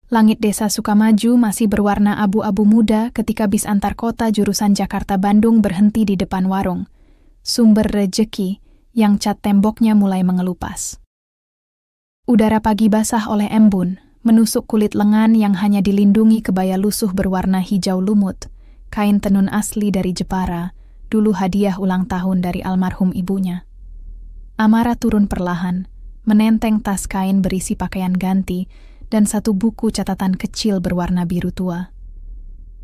Langit desa Sukamaju masih berwarna abu-abu muda ketika bis antar kota jurusan Jakarta-Bandung berhenti di depan warung, Sumber Rejeki, yang cat temboknya mulai mengelupas. Udara pagi basah oleh embun, menusuk kulit lengan yang hanya dilindungi kebaya lusuh berwarna hijau lumut, kain tenun asli dari Jepara, dulu hadiah ulang tahun dari almarhum ibunya. Amara turun perlahan, menenteng tas kain berisi pakaian ganti, dan satu buku catatan kecil berwarna biru tua.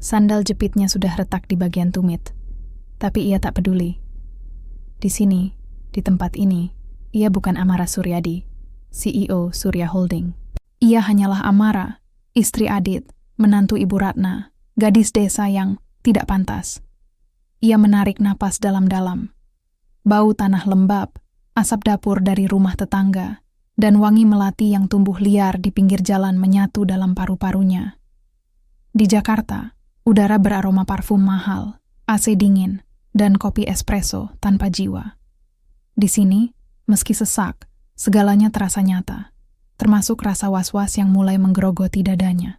Sandal jepitnya sudah retak di bagian tumit, tapi ia tak peduli. Di sini, di tempat ini, ia bukan Amara Suryadi, CEO Surya Holding. Ia hanyalah Amara, istri Adit, menantu Ibu Ratna, gadis desa yang tidak pantas. Ia menarik napas dalam-dalam. Bau tanah lembab, asap dapur dari rumah tetangga, dan wangi melati yang tumbuh liar di pinggir jalan menyatu dalam paru-parunya. Di Jakarta, udara beraroma parfum mahal, AC dingin, dan kopi espresso tanpa jiwa. Di sini, meski sesak, segalanya terasa nyata, termasuk rasa was-was yang mulai menggerogoti dadanya.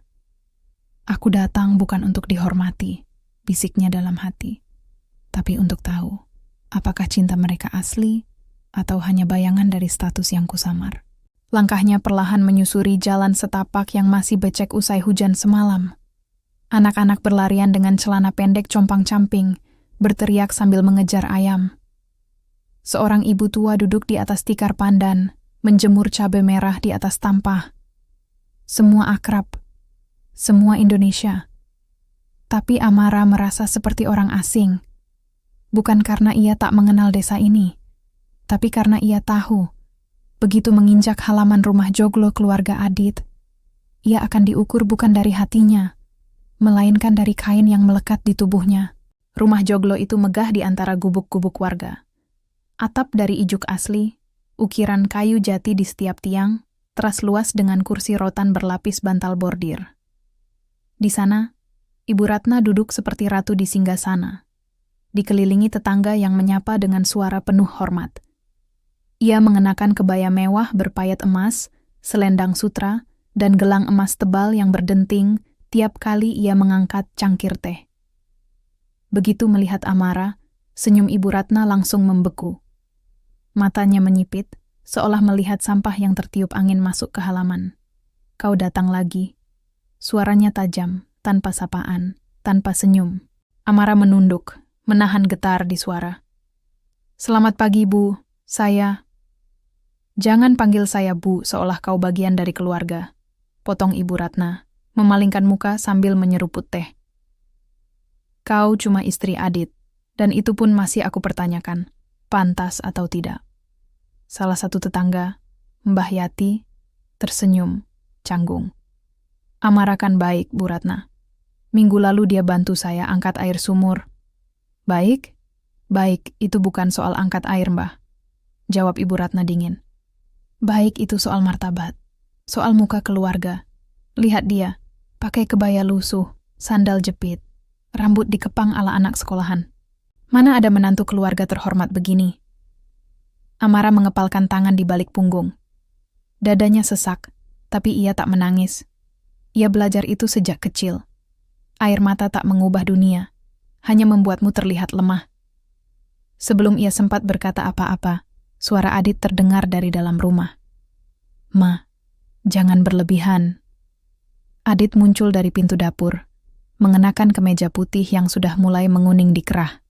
Aku datang bukan untuk dihormati, bisiknya dalam hati, tapi untuk tahu, apakah cinta mereka asli atau hanya bayangan dari status yang kusamar. Langkahnya perlahan menyusuri jalan setapak yang masih becek usai hujan semalam. Anak-anak berlarian dengan celana pendek compang-camping, berteriak sambil mengejar ayam. Seorang ibu tua duduk di atas tikar pandan, menjemur cabai merah di atas tampah. Semua akrab, semua Indonesia. Tapi Amara merasa seperti orang asing. Bukan karena ia tak mengenal desa ini, tapi karena ia tahu, begitu menginjak halaman rumah joglo keluarga Adit, ia akan diukur bukan dari hatinya, melainkan dari kain yang melekat di tubuhnya. Rumah joglo itu megah di antara gubuk-gubuk warga. Atap dari ijuk asli, ukiran kayu jati di setiap tiang, teras luas dengan kursi rotan berlapis bantal bordir. Di sana, Ibu Ratna duduk seperti ratu di singgasana, dikelilingi tetangga yang menyapa dengan suara penuh hormat. Ia mengenakan kebaya mewah berpayet emas, selendang sutra, dan gelang emas tebal yang berdenting tiap kali ia mengangkat cangkir teh. Begitu melihat Amara, senyum Ibu Ratna langsung membeku. Matanya menyipit, seolah melihat sampah yang tertiup angin masuk ke halaman. Kau datang lagi. Suaranya tajam, tanpa sapaan, tanpa senyum. Amara menunduk, menahan getar di suara. Selamat pagi, Bu. Saya... Jangan panggil saya Bu seolah kau bagian dari keluarga, potong Ibu Ratna, memalingkan muka sambil menyeruput teh. Kau cuma istri Adit, dan itu pun masih aku pertanyakan, pantas atau tidak. Salah satu tetangga, Mbah Yati, tersenyum, canggung. Amara kan baik, Bu Ratna. Minggu lalu dia bantu saya angkat air sumur. Baik? Baik, itu bukan soal angkat air, Mbah. Jawab Ibu Ratna dingin. Baik itu soal martabat, soal muka keluarga. Lihat dia, pakai kebaya lusuh, sandal jepit, rambut dikepang ala anak sekolahan. Mana ada menantu keluarga terhormat begini? Amara mengepalkan tangan di balik punggung. Dadanya sesak, tapi ia tak menangis. Ia belajar itu sejak kecil. Air mata tak mengubah dunia, hanya membuatmu terlihat lemah. Sebelum ia sempat berkata apa-apa, suara Adit terdengar dari dalam rumah. Ma, jangan berlebihan. Adit muncul dari pintu dapur, mengenakan kemeja putih yang sudah mulai menguning di kerah.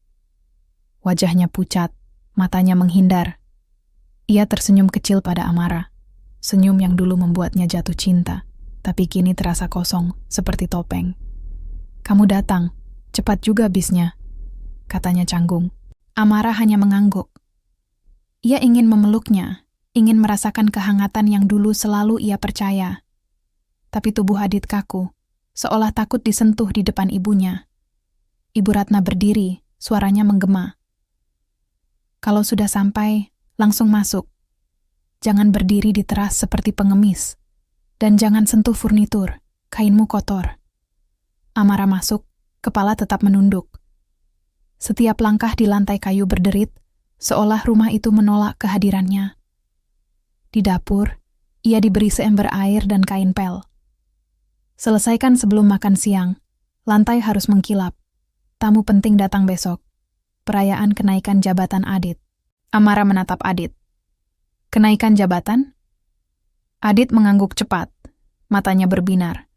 Wajahnya pucat, matanya menghindar. Ia tersenyum kecil pada Amara, senyum yang dulu membuatnya jatuh cinta, tapi kini terasa kosong, seperti topeng. Kamu datang, cepat juga bisnya, katanya canggung. Amara hanya mengangguk. Ia ingin memeluknya, ingin merasakan kehangatan yang dulu selalu ia percaya. Tapi tubuh Adit kaku, seolah takut disentuh di depan ibunya. Ibu Ratna berdiri, suaranya menggema. Kalau sudah sampai, langsung masuk. Jangan berdiri di teras seperti pengemis. Dan jangan sentuh furnitur, kainmu kotor. Amara masuk, kepala tetap menunduk. Setiap langkah di lantai kayu berderit, seolah rumah itu menolak kehadirannya. Di dapur, ia diberi seember air dan kain pel. Selesaikan sebelum makan siang. Lantai harus mengkilap. Tamu penting datang besok. Perayaan kenaikan jabatan Adit. Amara menatap Adit. Kenaikan jabatan? Adit mengangguk cepat. Matanya berbinar.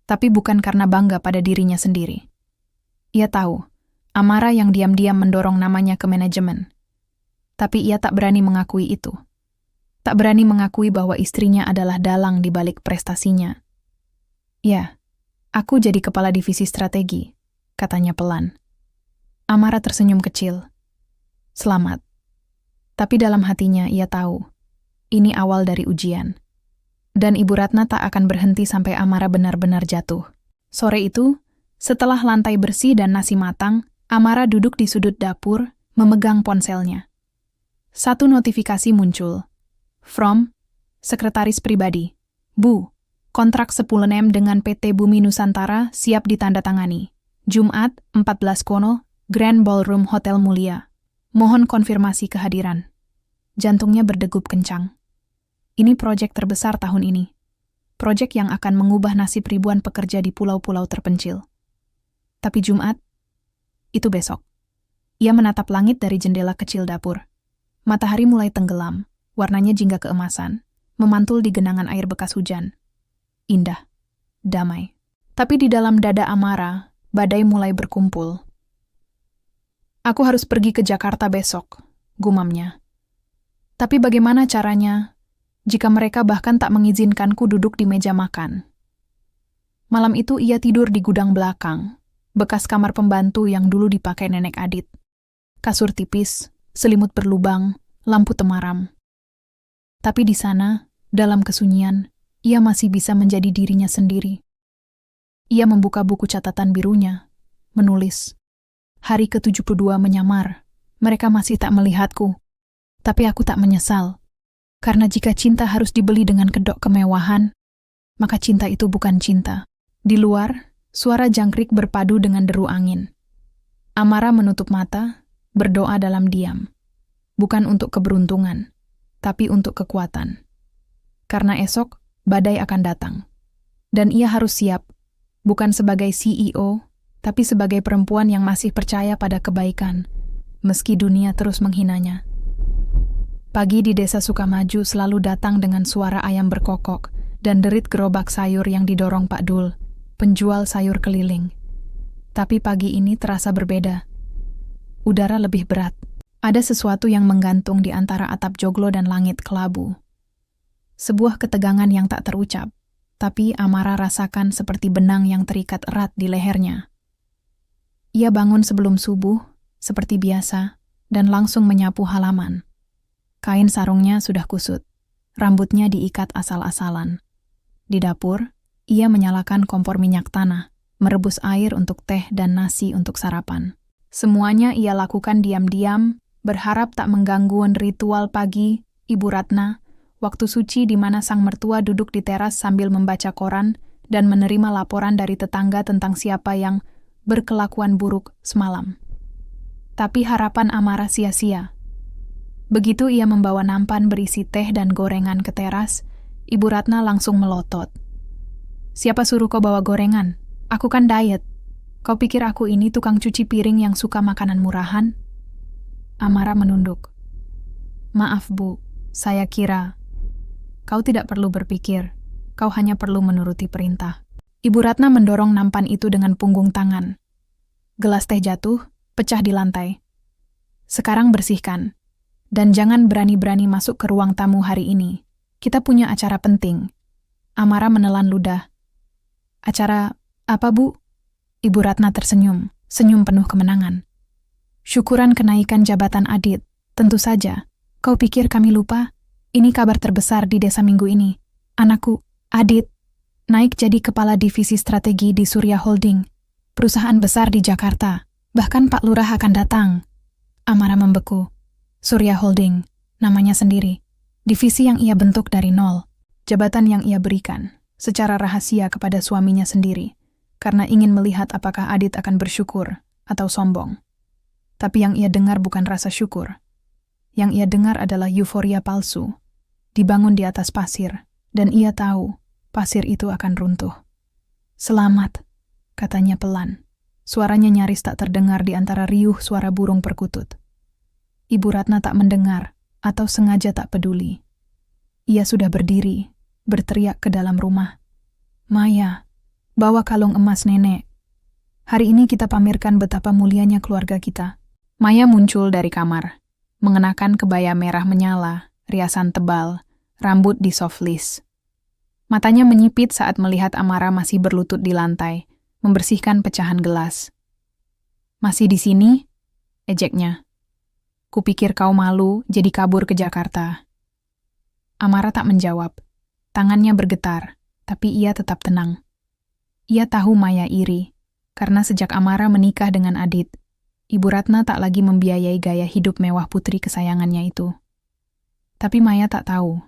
Tapi bukan karena bangga pada dirinya sendiri. Ia tahu, Amara yang diam-diam mendorong namanya ke manajemen. Tapi ia tak berani mengakui itu. Tak berani mengakui bahwa istrinya adalah dalang di balik prestasinya. Ya, aku jadi kepala divisi strategi, katanya pelan. Amara tersenyum kecil. Selamat. Tapi dalam hatinya ia tahu, ini awal dari ujian. Dan Ibu Ratna tak akan berhenti sampai Amara benar-benar jatuh. Sore itu, setelah lantai bersih dan nasi matang, Amara duduk di sudut dapur, memegang ponselnya. Satu notifikasi muncul. From, Sekretaris Pribadi. Bu, kontrak 10M dengan PT Bumi Nusantara siap ditandatangani. Jumat, 14.00, Grand Ballroom Hotel Mulia. Mohon konfirmasi kehadiran. Jantungnya berdegup kencang. Ini proyek terbesar tahun ini. Proyek yang akan mengubah nasib ribuan pekerja di pulau-pulau terpencil. Tapi Jumat, itu besok. Ia menatap langit dari jendela kecil dapur. Matahari mulai tenggelam, warnanya jingga keemasan, memantul di genangan air bekas hujan. Indah, damai. Tapi di dalam dada Amara, badai mulai berkumpul. Aku harus pergi ke Jakarta besok, gumamnya. Tapi bagaimana caranya jika mereka bahkan tak mengizinkanku duduk di meja makan? Malam itu ia tidur di gudang belakang, bekas kamar pembantu yang dulu dipakai nenek Adit. Kasur tipis, selimut berlubang, lampu temaram. Tapi di sana, dalam kesunyian, ia masih bisa menjadi dirinya sendiri. Ia membuka buku catatan birunya, menulis. Hari ke-72 menyamar, mereka masih tak melihatku. Tapi aku tak menyesal. Karena jika cinta harus dibeli dengan kedok kemewahan, maka cinta itu bukan cinta. Di luar, suara jangkrik berpadu dengan deru angin. Amara menutup mata, berdoa dalam diam. Bukan untuk keberuntungan, tapi untuk kekuatan. Karena esok, badai akan datang. Dan ia harus siap, bukan sebagai CEO, tapi sebagai perempuan yang masih percaya pada kebaikan, meski dunia terus menghinanya. Pagi di desa Sukamaju selalu datang dengan suara ayam berkokok dan derit gerobak sayur yang didorong Pak Dul, penjual sayur keliling. Tapi pagi ini terasa berbeda. Udara lebih berat. Ada sesuatu yang menggantung di antara atap joglo dan langit kelabu. Sebuah ketegangan yang tak terucap, tapi Amara rasakan seperti benang yang terikat erat di lehernya. Ia bangun sebelum subuh, seperti biasa, dan langsung menyapu halaman. Kain sarungnya sudah kusut, rambutnya diikat asal-asalan. Di dapur, ia menyalakan kompor minyak tanah, merebus air untuk teh dan nasi untuk sarapan. Semuanya ia lakukan diam-diam, berharap tak mengganggu ritual pagi Ibu Ratna, waktu suci di mana sang mertua duduk di teras sambil membaca koran dan menerima laporan dari tetangga tentang siapa yang berkelakuan buruk semalam. Tapi harapan Amara sia-sia. Begitu ia membawa nampan berisi teh dan gorengan ke teras, Ibu Ratna langsung melotot. Siapa suruh kau bawa gorengan? Aku kan diet. Kau pikir aku ini tukang cuci piring yang suka makanan murahan? Amara menunduk. Maaf Bu, saya kira. Kau tidak perlu berpikir, kau hanya perlu menuruti perintah. Ibu Ratna mendorong nampan itu dengan punggung tangan. Gelas teh jatuh, pecah di lantai. Sekarang bersihkan. Dan jangan berani-berani masuk ke ruang tamu hari ini. Kita punya acara penting. Amara menelan ludah. Acara apa, Bu? Ibu Ratna tersenyum, senyum penuh kemenangan. Syukuran kenaikan jabatan Adit. Tentu saja. Kau pikir kami lupa? Ini kabar terbesar di desa minggu ini. Anakku, Adit, naik jadi kepala divisi strategi di Surya Holding, perusahaan besar di Jakarta. Bahkan Pak Lurah akan datang. Amara membeku. Surya Holding, namanya sendiri. Divisi yang ia bentuk dari nol. Jabatan yang ia berikan, secara rahasia kepada suaminya sendiri, karena ingin melihat apakah Adit akan bersyukur atau sombong. Tapi yang ia dengar bukan rasa syukur. Yang ia dengar adalah euforia palsu, dibangun di atas pasir, dan ia tahu pasir itu akan runtuh. Selamat, katanya pelan. Suaranya nyaris tak terdengar di antara riuh suara burung perkutut. Ibu Ratna tak mendengar atau sengaja tak peduli. Ia sudah berdiri, berteriak ke dalam rumah. Maya, bawa kalung emas nenek. Hari ini kita pamerkan betapa mulianya keluarga kita. Maya muncul dari kamar, mengenakan kebaya merah menyala, riasan tebal, rambut di softlis. Matanya menyipit saat melihat Amara masih berlutut di lantai, membersihkan pecahan gelas. Masih di sini? Ejeknya. Kupikir kau malu, jadi kabur ke Jakarta. Amara tak menjawab. Tangannya bergetar, tapi ia tetap tenang. Ia tahu Maya iri, karena sejak Amara menikah dengan Adit, Ibu Ratna tak lagi membiayai gaya hidup mewah putri kesayangannya itu. Tapi Maya tak tahu,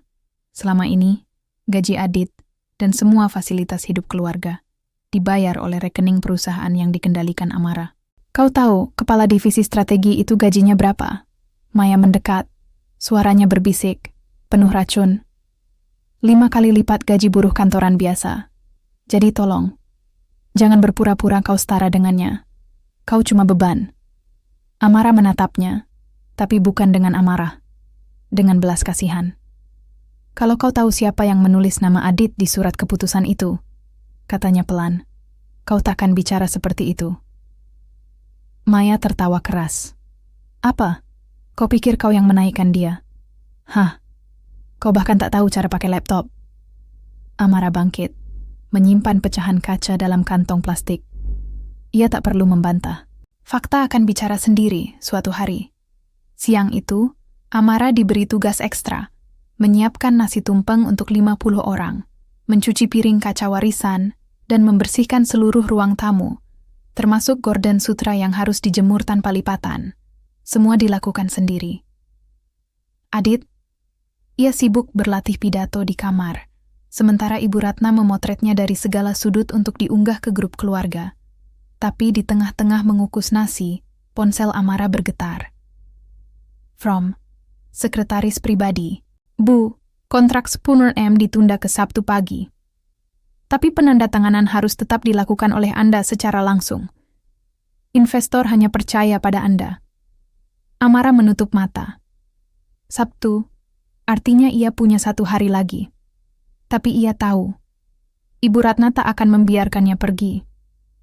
selama ini, gaji Adit dan semua fasilitas hidup keluarga dibayar oleh rekening perusahaan yang dikendalikan Amara. Kau tahu, kepala divisi strategi itu gajinya berapa? Maya mendekat, suaranya berbisik, penuh racun. 5 kali lipat gaji buruh kantoran biasa. Jadi tolong, jangan berpura-pura kau setara dengannya. Kau cuma beban. Amara menatapnya, tapi bukan dengan amarah, dengan belas kasihan. Kalau kau tahu siapa yang menulis nama Adit di surat keputusan itu, katanya pelan, kau takkan bicara seperti itu. Maya tertawa keras. Apa? Kau pikir kau yang menaikkan dia? Hah? Kau bahkan tak tahu cara pakai laptop. Amara bangkit, menyimpan pecahan kaca dalam kantong plastik. Ia tak perlu membantah. Fakta akan bicara sendiri suatu hari. Siang itu, Amara diberi tugas ekstra, menyiapkan nasi tumpeng untuk 50 orang, mencuci piring kaca warisan, dan membersihkan seluruh ruang tamu, termasuk gorden sutra yang harus dijemur tanpa lipatan. Semua dilakukan sendiri. Adit, ia sibuk berlatih pidato di kamar, sementara Ibu Ratna memotretnya dari segala sudut untuk diunggah ke grup keluarga. Tapi di tengah-tengah mengukus nasi, ponsel Amara bergetar. From Sekretaris Pribadi. Bu, kontrak 10M ditunda ke Sabtu pagi. Tapi penandatanganan harus tetap dilakukan oleh Anda secara langsung. Investor hanya percaya pada Anda. Amara menutup mata. Sabtu, artinya ia punya 1 hari lagi. Tapi ia tahu, Ibu Ratna tak akan membiarkannya pergi.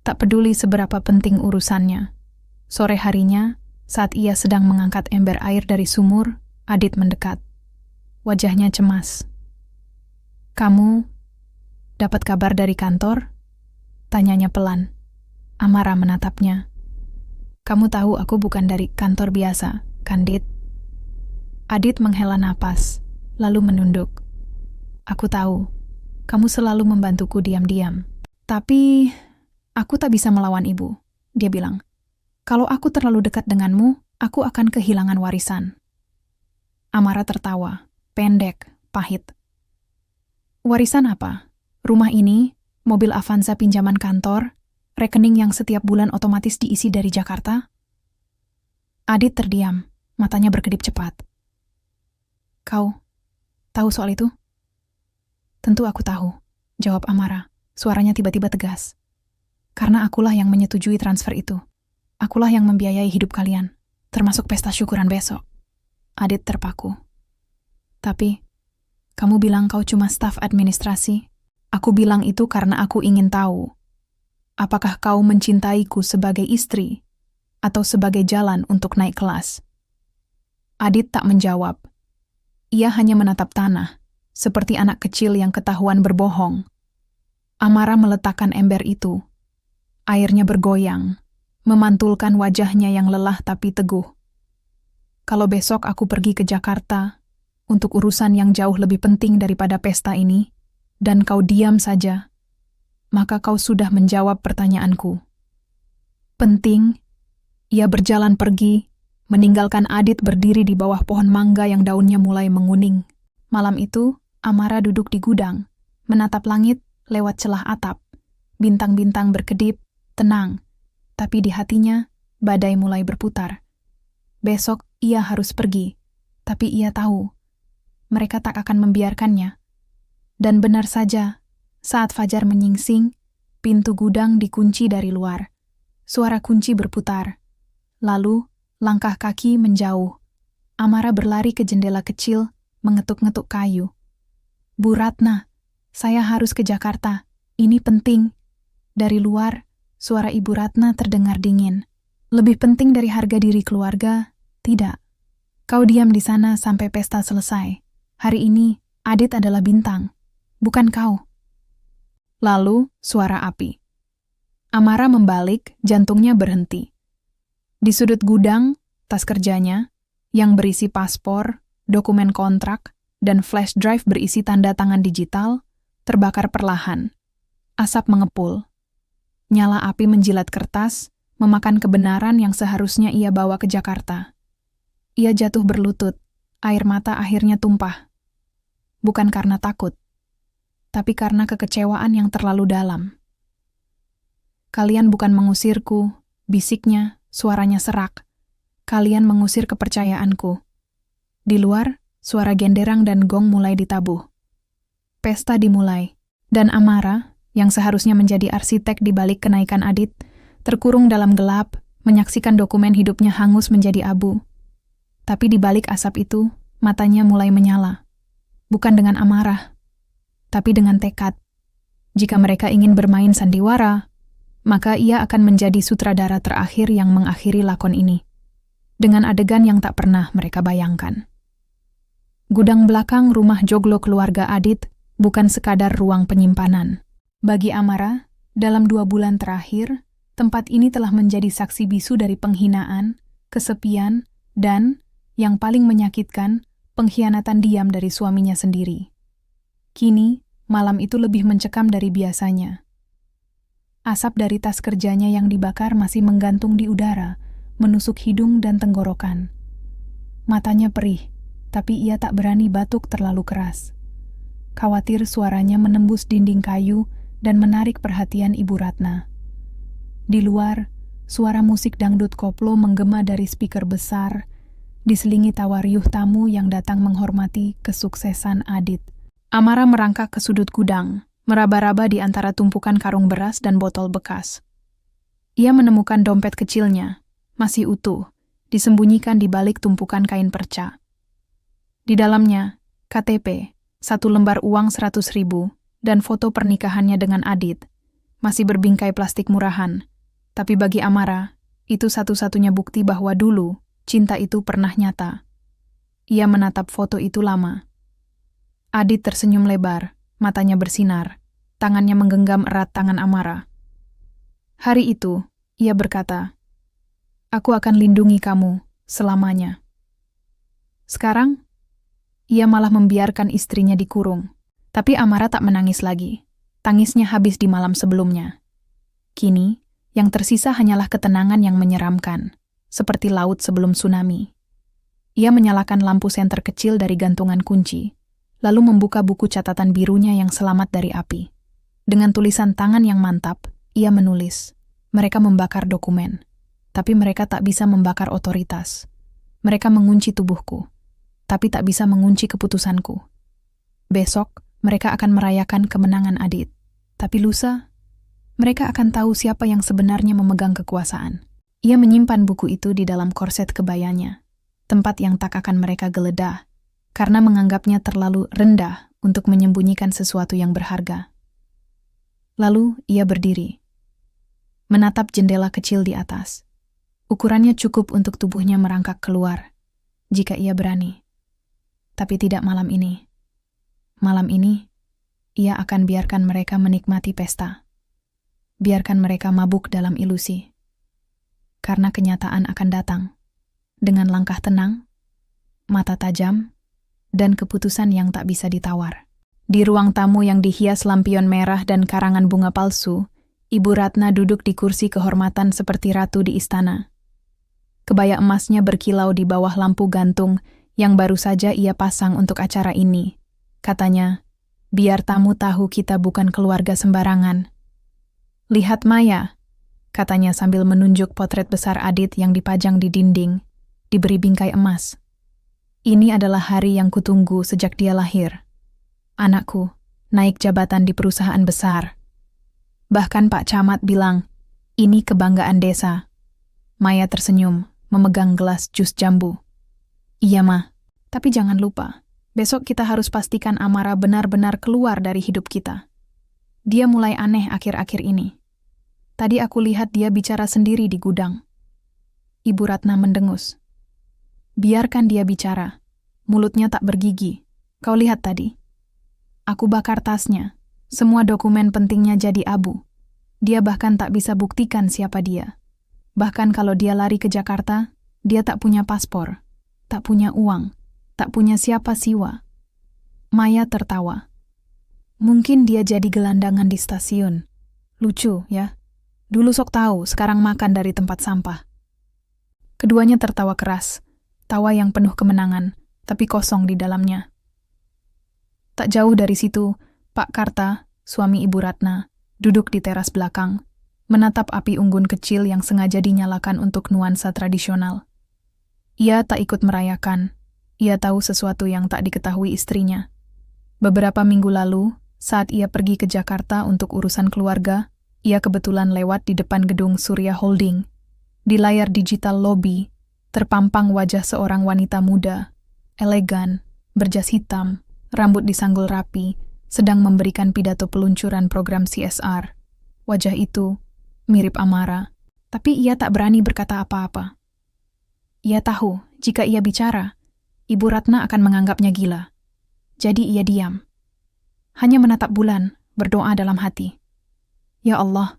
Tak peduli seberapa penting urusannya. Sore harinya, saat ia sedang mengangkat ember air dari sumur, Adit mendekat. Wajahnya cemas. Kamu dapat kabar dari kantor? Tanyanya pelan. Amara menatapnya. Kamu tahu aku bukan dari kantor biasa, kan Dit? Adit menghela napas, lalu menunduk. Aku tahu, kamu selalu membantuku diam-diam. Tapi, aku tak bisa melawan ibu, dia bilang. Kalau aku terlalu dekat denganmu, aku akan kehilangan warisan. Amara tertawa, pendek, pahit. Warisan apa? Rumah ini, mobil Avanza pinjaman kantor, rekening yang setiap bulan otomatis diisi dari Jakarta? Adit terdiam, matanya berkedip cepat. Kau tahu soal itu? Tentu aku tahu, jawab Amara, suaranya tiba-tiba tegas. Karena akulah yang menyetujui transfer itu. Akulah yang membiayai hidup kalian, termasuk pesta syukuran besok. Adit terpaku. Tapi, kamu bilang kau cuma staf administrasi. Aku bilang itu karena aku ingin tahu. Apakah kau mencintaiku sebagai istri atau sebagai jalan untuk naik kelas? Adit tak menjawab. Ia hanya menatap tanah, seperti anak kecil yang ketahuan berbohong. Amara meletakkan ember itu. Airnya bergoyang, memantulkan wajahnya yang lelah tapi teguh. Kalau besok aku pergi ke Jakarta untuk urusan yang jauh lebih penting daripada pesta ini, dan kau diam saja, maka kau sudah menjawab pertanyaanku. Penting, ia berjalan pergi, meninggalkan Adit berdiri di bawah pohon mangga yang daunnya mulai menguning. Malam itu, Amara duduk di gudang, menatap langit lewat celah atap. Bintang-bintang berkedip, tenang, tapi di hatinya, badai mulai berputar. Besok ia harus pergi, tapi ia tahu, mereka tak akan membiarkannya. Dan benar saja, saat fajar menyingsing, Pintu gudang dikunci dari luar. Suara kunci berputar. Lalu, langkah kaki menjauh. Amara berlari ke jendela kecil, mengetuk-ngetuk kayu. Bu Ratna, saya harus ke Jakarta. Ini penting. Dari luar, suara Ibu Ratna terdengar dingin. Lebih penting dari harga diri keluarga? Tidak. Kau diam di sana sampai pesta selesai. Hari ini, Adit adalah bintang, bukan kau. Lalu, suara api. Amara membalik, jantungnya berhenti. Di sudut gudang, tas kerjanya, yang berisi paspor, dokumen kontrak, dan flash drive berisi tanda tangan digital, terbakar perlahan. Asap mengepul. Nyala api menjilat kertas, memakan kebenaran yang seharusnya ia bawa ke Jakarta. Ia jatuh berlutut, air mata akhirnya tumpah. Bukan karena takut, tapi karena kekecewaan yang terlalu dalam. Kalian bukan mengusirku, bisiknya, suaranya serak. Kalian mengusir kepercayaanku. Di luar, suara genderang dan gong mulai ditabuh. Pesta dimulai, dan Amara, yang seharusnya menjadi arsitek di balik kenaikan Adit, terkurung dalam gelap, menyaksikan dokumen hidupnya hangus menjadi abu. Tapi di balik asap itu, matanya mulai menyala. Bukan dengan amarah, tapi dengan tekad. Jika mereka ingin bermain sandiwara, maka ia akan menjadi sutradara terakhir yang mengakhiri lakon ini. Dengan adegan yang tak pernah mereka bayangkan. Gudang belakang rumah joglo keluarga Adit bukan sekadar ruang penyimpanan. Bagi Amara, dalam 2 bulan terakhir, tempat ini telah menjadi saksi bisu dari penghinaan, kesepian, dan, yang paling menyakitkan, pengkhianatan diam dari suaminya sendiri. Kini, malam itu lebih mencekam dari biasanya. Asap dari tas kerjanya yang dibakar masih menggantung di udara, menusuk hidung dan tenggorokan. Matanya perih, tapi ia tak berani batuk terlalu keras. Khawatir suaranya menembus dinding kayu dan menarik perhatian Ibu Ratna. Di luar, suara musik dangdut koplo menggema dari speaker besar, diselingi tawa riuh tamu yang datang menghormati kesuksesan Adit. Amara merangkak ke sudut gudang, meraba-raba di antara tumpukan karung beras dan botol bekas. Ia menemukan dompet kecilnya, masih utuh, disembunyikan di balik tumpukan kain perca. Di dalamnya, KTP, 1 lembar uang 100.000, dan foto pernikahannya dengan Adit, masih berbingkai plastik murahan. Tapi bagi Amara, itu satu-satunya bukti bahwa dulu, cinta itu pernah nyata. Ia menatap foto itu lama. Adit tersenyum lebar, matanya bersinar, tangannya menggenggam erat tangan Amara. Hari itu, ia berkata, "Aku akan lindungi kamu selamanya." Sekarang, ia malah membiarkan istrinya dikurung. Tapi Amara tak menangis lagi. Tangisnya habis di malam sebelumnya. Kini, yang tersisa hanyalah ketenangan yang menyeramkan, seperti laut sebelum tsunami. Ia menyalakan lampu senter kecil dari gantungan kunci, lalu membuka buku catatan birunya yang selamat dari api. Dengan tulisan tangan yang mantap, ia menulis, "Mereka membakar dokumen, tapi mereka tak bisa membakar otoritas. Mereka mengunci tubuhku, tapi tak bisa mengunci keputusanku. Besok, mereka akan merayakan kemenangan Adit, tapi lusa, mereka akan tahu siapa yang sebenarnya memegang kekuasaan." Ia menyimpan buku itu di dalam korset kebayanya, tempat yang tak akan mereka geledah, karena menganggapnya terlalu rendah untuk menyembunyikan sesuatu yang berharga. Lalu ia berdiri, menatap jendela kecil di atas. Ukurannya cukup untuk tubuhnya merangkak keluar, jika ia berani. Tapi tidak malam ini. Malam ini, ia akan biarkan mereka menikmati pesta. Biarkan mereka mabuk dalam ilusi. Karena kenyataan akan datang, dengan langkah tenang, mata tajam, dan keputusan yang tak bisa ditawar. Di ruang tamu yang dihias lampion merah dan karangan bunga palsu, Ibu Ratna duduk di kursi kehormatan seperti ratu di istana. Kebaya emasnya berkilau di bawah lampu gantung yang baru saja ia pasang untuk acara ini. Katanya, "Biar tamu tahu kita bukan keluarga sembarangan." "Lihat Maya," katanya sambil menunjuk potret besar Adit yang dipajang di dinding, diberi bingkai emas. "Ini adalah hari yang kutunggu sejak dia lahir. Anakku, naik jabatan di perusahaan besar." Bahkan Pak Camat bilang, ini kebanggaan desa. Maya tersenyum, memegang gelas jus jambu. Iya, Ma. Tapi jangan lupa, besok kita harus pastikan Amara benar-benar keluar dari hidup kita. Dia mulai aneh akhir-akhir ini. Tadi aku lihat dia bicara sendiri di gudang. Ibu Ratna mendengus. Biarkan dia bicara. Mulutnya tak bergigi. Kau lihat tadi. Aku bakar tasnya. Semua dokumen pentingnya jadi abu. Dia bahkan tak bisa buktikan siapa dia. Bahkan kalau dia lari ke Jakarta, dia tak punya paspor, tak punya uang, tak punya siapa siwa. Maya tertawa. Mungkin dia jadi gelandangan di stasiun. Lucu, ya? Dulu sok tahu, sekarang makan dari tempat sampah. Keduanya tertawa keras, tawa yang penuh kemenangan, tapi kosong di dalamnya. Tak jauh dari situ, Pak Karta, suami Ibu Ratna, duduk di teras belakang, menatap api unggun kecil yang sengaja dinyalakan untuk nuansa tradisional. Ia tak ikut merayakan. Ia tahu sesuatu yang tak diketahui istrinya. Beberapa minggu lalu, saat ia pergi ke Jakarta untuk urusan keluarga, ia kebetulan lewat di depan gedung Surya Holding. Di layar digital lobi, terpampang wajah seorang wanita muda, elegan, berjas hitam, rambut disanggul rapi, sedang memberikan pidato peluncuran program CSR. Wajah itu mirip Amara, tapi ia tak berani berkata apa-apa. Ia tahu, jika ia bicara, Ibu Ratna akan menganggapnya gila. Jadi ia diam. Hanya menatap bulan, berdoa dalam hati. Ya Allah,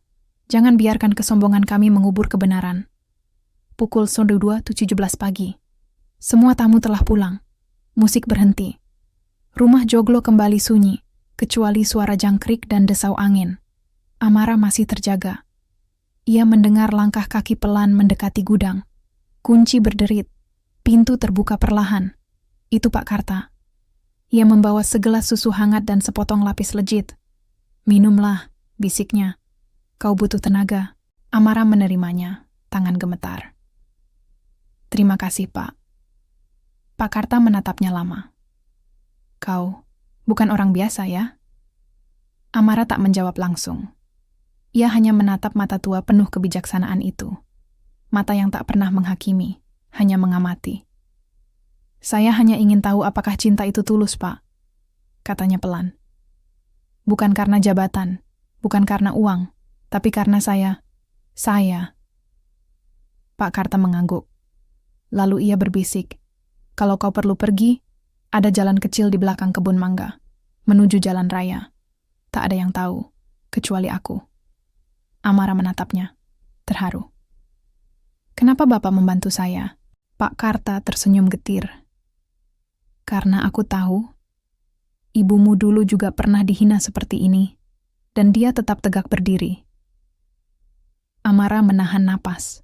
jangan biarkan kesombongan kami mengubur kebenaran. Pukul 02.17 pagi. Semua tamu telah pulang. Musik berhenti. Rumah joglo kembali sunyi, kecuali suara jangkrik dan desau angin. Amara masih terjaga. Ia mendengar langkah kaki pelan mendekati gudang. Kunci berderit. Pintu terbuka perlahan. Itu Pak Karta. Ia membawa segelas susu hangat dan sepotong lapis legit. Minumlah, bisiknya. Kau butuh tenaga. Amara menerimanya, tangan gemetar. Terima kasih, Pak. Pak Karta menatapnya lama. Kau bukan orang biasa, ya? Amara tak menjawab langsung. Ia hanya menatap mata tua penuh kebijaksanaan itu. Mata yang tak pernah menghakimi, hanya mengamati. Saya hanya ingin tahu apakah cinta itu tulus, Pak, katanya pelan. Bukan karena jabatan, bukan karena uang, tapi karena saya. Pak Karta mengangguk. Lalu ia berbisik, kalau kau perlu pergi, ada jalan kecil di belakang kebun mangga, menuju jalan raya. Tak ada yang tahu, kecuali aku. Amara menatapnya, terharu. Kenapa Bapak membantu saya? Pak Karta tersenyum getir. Karena aku tahu, ibumu dulu juga pernah dihina seperti ini, dan dia tetap tegak berdiri. Amara menahan napas.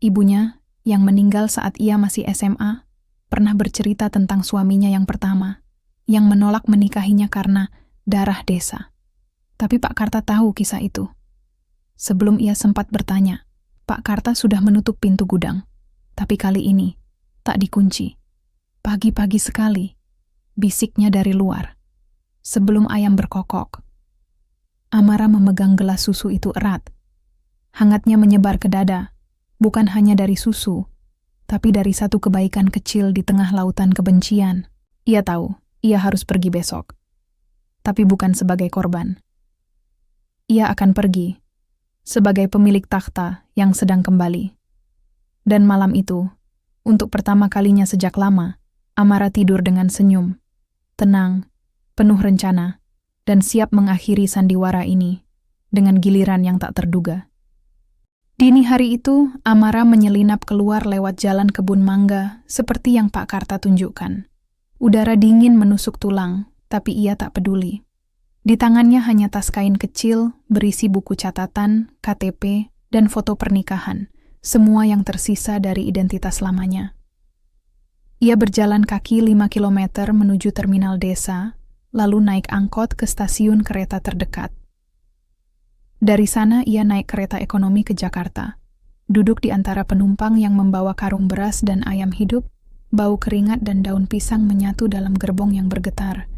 Ibunya, yang meninggal saat ia masih SMA, pernah bercerita tentang suaminya yang pertama, yang menolak menikahinya karena darah desa. Tapi Pak Karta tahu kisah itu. Sebelum ia sempat bertanya, Pak Karta sudah menutup pintu gudang. Tapi kali ini, tak dikunci. Pagi-pagi sekali, bisiknya dari luar. Sebelum ayam berkokok. Amara memegang gelas susu itu erat. Hangatnya menyebar ke dada, bukan hanya dari susu, tapi dari satu kebaikan kecil di tengah lautan kebencian. Ia tahu, ia harus pergi besok. Tapi bukan sebagai korban. Ia akan pergi sebagai pemilik takhta yang sedang kembali. Dan malam itu, untuk pertama kalinya sejak lama, Amara tidur dengan senyum, tenang, penuh rencana, dan siap mengakhiri sandiwara ini dengan giliran yang tak terduga. Dini hari itu, Amara menyelinap keluar lewat jalan kebun mangga seperti yang Pak Karta tunjukkan. Udara dingin menusuk tulang, tapi ia tak peduli. Di tangannya hanya tas kain kecil berisi buku catatan, KTP, dan foto pernikahan, semua yang tersisa dari identitas lamanya. Ia berjalan kaki 5 kilometer menuju terminal desa, lalu naik angkot ke stasiun kereta terdekat. Dari sana ia naik kereta ekonomi ke Jakarta, duduk di antara penumpang yang membawa karung beras dan ayam hidup, bau keringat dan daun pisang menyatu dalam gerbong yang bergetar.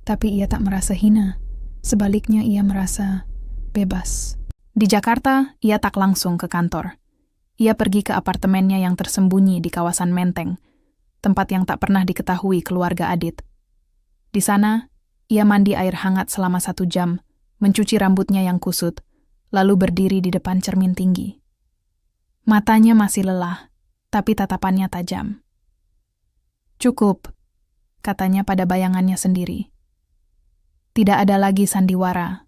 Tapi ia tak merasa hina, sebaliknya ia merasa bebas. Di Jakarta, ia tak langsung ke kantor. Ia pergi ke apartemennya yang tersembunyi di kawasan Menteng, tempat yang tak pernah diketahui keluarga Adit. Di sana, ia mandi air hangat selama 1 jam, mencuci rambutnya yang kusut, lalu berdiri di depan cermin tinggi. Matanya masih lelah, tapi tatapannya tajam. "Cukup," katanya pada bayangannya sendiri. Tidak ada lagi sandiwara.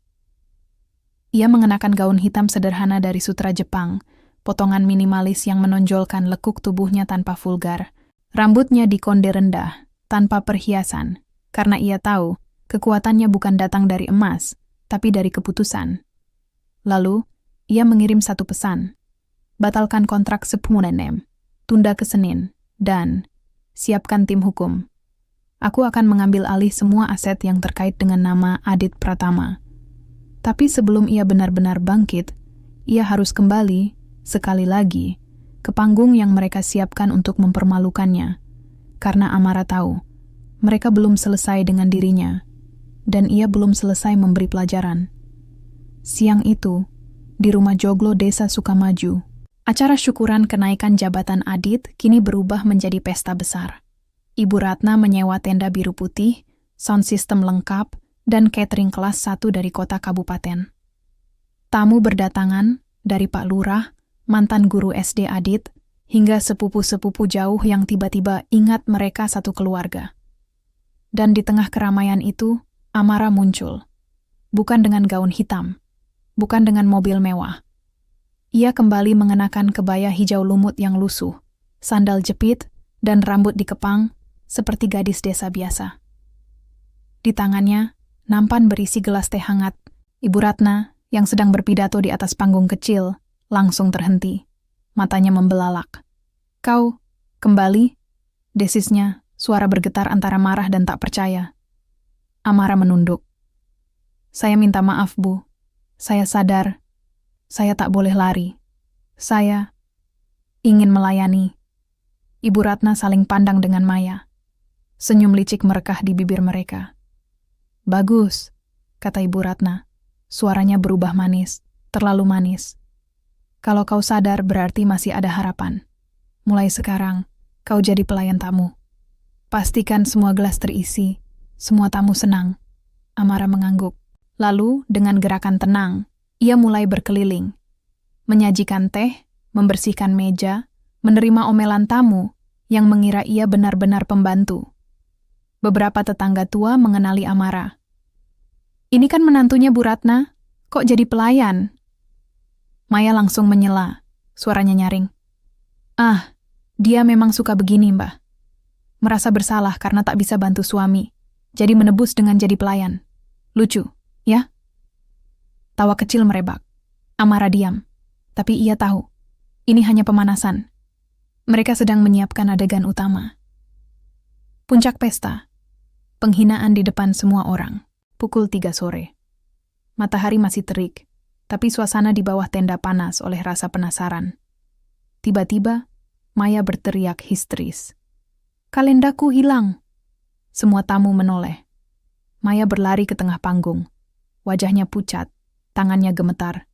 Ia mengenakan gaun hitam sederhana dari sutra Jepang, potongan minimalis yang menonjolkan lekuk tubuhnya tanpa vulgar. Rambutnya dikonde rendah, tanpa perhiasan, karena ia tahu kekuatannya bukan datang dari emas, tapi dari keputusan. Lalu, ia mengirim 1 pesan. Batalkan kontrak Sepunenem, tunda ke Senin, dan siapkan tim hukum. Aku akan mengambil alih semua aset yang terkait dengan nama Adit Pratama. Tapi sebelum ia benar-benar bangkit, ia harus kembali, sekali lagi, ke panggung yang mereka siapkan untuk mempermalukannya. Karena Amara tahu, mereka belum selesai dengan dirinya, dan ia belum selesai memberi pelajaran. Siang itu, di rumah joglo desa Sukamaju, acara syukuran kenaikan jabatan Adit kini berubah menjadi pesta besar. Ibu Ratna menyewa tenda biru putih, sound system lengkap, dan catering kelas 1 dari kota kabupaten. Tamu berdatangan dari Pak Lurah, mantan guru SD Adit, hingga sepupu-sepupu jauh yang tiba-tiba ingat mereka satu keluarga. Dan di tengah keramaian itu, Amara muncul. Bukan dengan gaun hitam, bukan dengan mobil mewah. Ia kembali mengenakan kebaya hijau lumut yang lusuh, sandal jepit, dan rambut dikepang seperti gadis desa biasa. Di tangannya, nampan berisi gelas teh hangat. Ibu Ratna, yang sedang berpidato di atas panggung kecil, langsung terhenti. Matanya membelalak. "Kau, kembali?" desisnya, suara bergetar antara marah dan tak percaya. Amara menunduk. "Saya minta maaf, Bu. Saya sadar. Saya tak boleh lari. Saya ingin melayani." Ibu Ratna saling pandang dengan Maya. Senyum licik merekah di bibir mereka. "Bagus," kata Ibu Ratna. Suaranya berubah manis, terlalu manis. "Kalau kau sadar berarti masih ada harapan. Mulai sekarang, kau jadi pelayan tamu. Pastikan semua gelas terisi, semua tamu senang." Amara mengangguk. Lalu, dengan gerakan tenang, ia mulai berkeliling. Menyajikan teh, membersihkan meja, menerima omelan tamu yang mengira ia benar-benar pembantu. Beberapa tetangga tua mengenali Amara. "Ini kan menantunya Bu Ratna, kok jadi pelayan?" Maya langsung menyela, suaranya nyaring. "Ah, dia memang suka begini, Mbah. Merasa bersalah karena tak bisa bantu suami, jadi menebus dengan jadi pelayan. Lucu, ya?" Tawa kecil merebak. Amara diam, tapi ia tahu, ini hanya pemanasan. Mereka sedang menyiapkan adegan utama. Puncak pesta. Penghinaan di depan semua orang. Pukul 3 sore. Matahari masih terik, tapi suasana di bawah tenda panas oleh rasa penasaran. Tiba-tiba, Maya berteriak histeris. "Kalendaku hilang!" Semua tamu menoleh. Maya berlari ke tengah panggung. Wajahnya pucat, tangannya gemetar.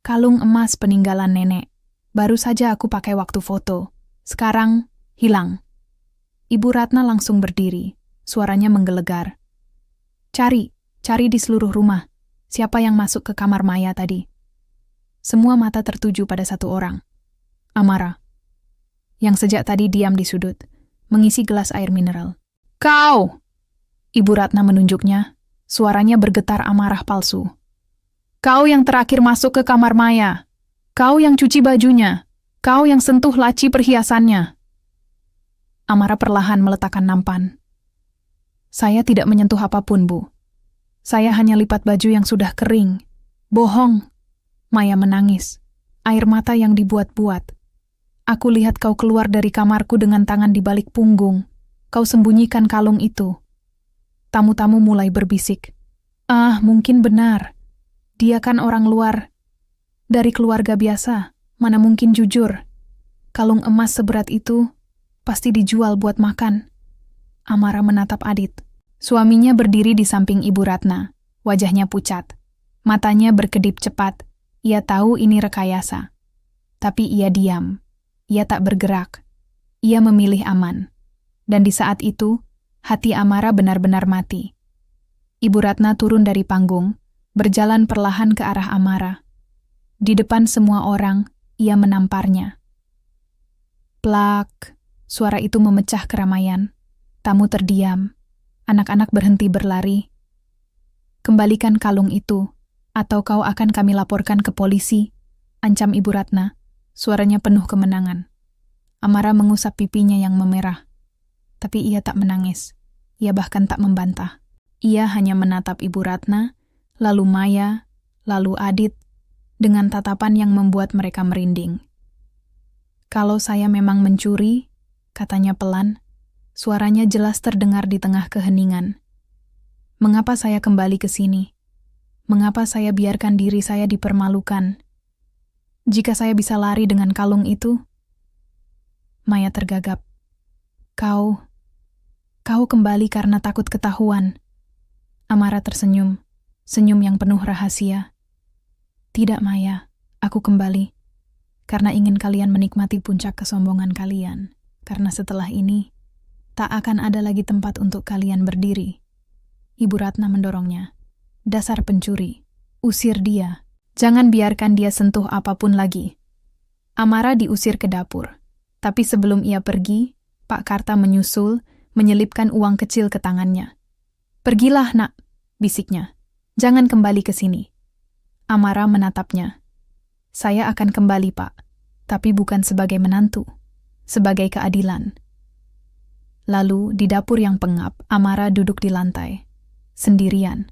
"Kalung emas peninggalan nenek. Baru saja aku pakai waktu foto. Sekarang, hilang." Ibu Ratna langsung berdiri, suaranya menggelegar. Cari di seluruh rumah. Siapa yang masuk ke kamar Maya tadi?" Semua mata tertuju pada satu orang. Amara, yang sejak tadi diam di sudut, mengisi gelas air mineral. "Kau!" Ibu Ratna menunjuknya, suaranya bergetar amarah palsu. "Kau yang terakhir masuk ke kamar Maya. Kau yang cuci bajunya. Kau yang sentuh laci perhiasannya." Amara perlahan meletakkan nampan. "Saya tidak menyentuh apapun, Bu. Saya hanya lipat baju yang sudah kering." "Bohong!" Maya menangis, air mata yang dibuat-buat. "Aku lihat kau keluar dari kamarku dengan tangan di balik punggung. Kau sembunyikan kalung itu." Tamu-tamu mulai berbisik. "Ah, mungkin benar. Dia kan orang luar. Dari keluarga biasa, mana mungkin jujur. Kalung emas seberat itu pasti dijual buat makan." Amara menatap Adit. Suaminya berdiri di samping Ibu Ratna, wajahnya pucat. Matanya berkedip cepat. Ia tahu ini rekayasa. Tapi ia diam. Ia tak bergerak. Ia memilih aman. Dan di saat itu, hati Amara benar-benar mati. Ibu Ratna turun dari panggung, berjalan perlahan ke arah Amara. Di depan semua orang, ia menamparnya. Plak! Suara itu memecah keramaian. Tamu terdiam. Anak-anak berhenti berlari. Kembalikan kalung itu, atau kau akan kami laporkan ke polisi, ancam Ibu Ratna. Suaranya penuh kemenangan. Amara mengusap pipinya yang memerah. Tapi ia tak menangis. Ia bahkan tak membantah. Ia hanya menatap Ibu Ratna, lalu Maya, lalu Adit, dengan tatapan yang membuat mereka merinding. Kalau saya memang mencuri, katanya pelan, suaranya jelas terdengar di tengah keheningan. Mengapa saya kembali ke sini? Mengapa saya biarkan diri saya dipermalukan? Jika saya bisa lari dengan kalung itu? Maya tergagap. Kau kembali karena takut ketahuan. Amara tersenyum, senyum yang penuh rahasia. Tidak, Maya, aku kembali. Karena ingin kalian menikmati puncak kesombongan kalian. Karena setelah ini, tak akan ada lagi tempat untuk kalian berdiri. Ibu Ratna mendorongnya. Dasar pencuri, usir dia. Jangan biarkan dia sentuh apapun lagi. Amara diusir ke dapur. Tapi sebelum ia pergi, Pak Karta menyusul, menyelipkan uang kecil ke tangannya. Pergilah, nak, bisiknya. Jangan kembali ke sini. Amara menatapnya. Saya akan kembali, Pak. Tapi bukan sebagai menantu. Sebagai keadilan. Lalu, di dapur yang pengap, Amara duduk di lantai. Sendirian.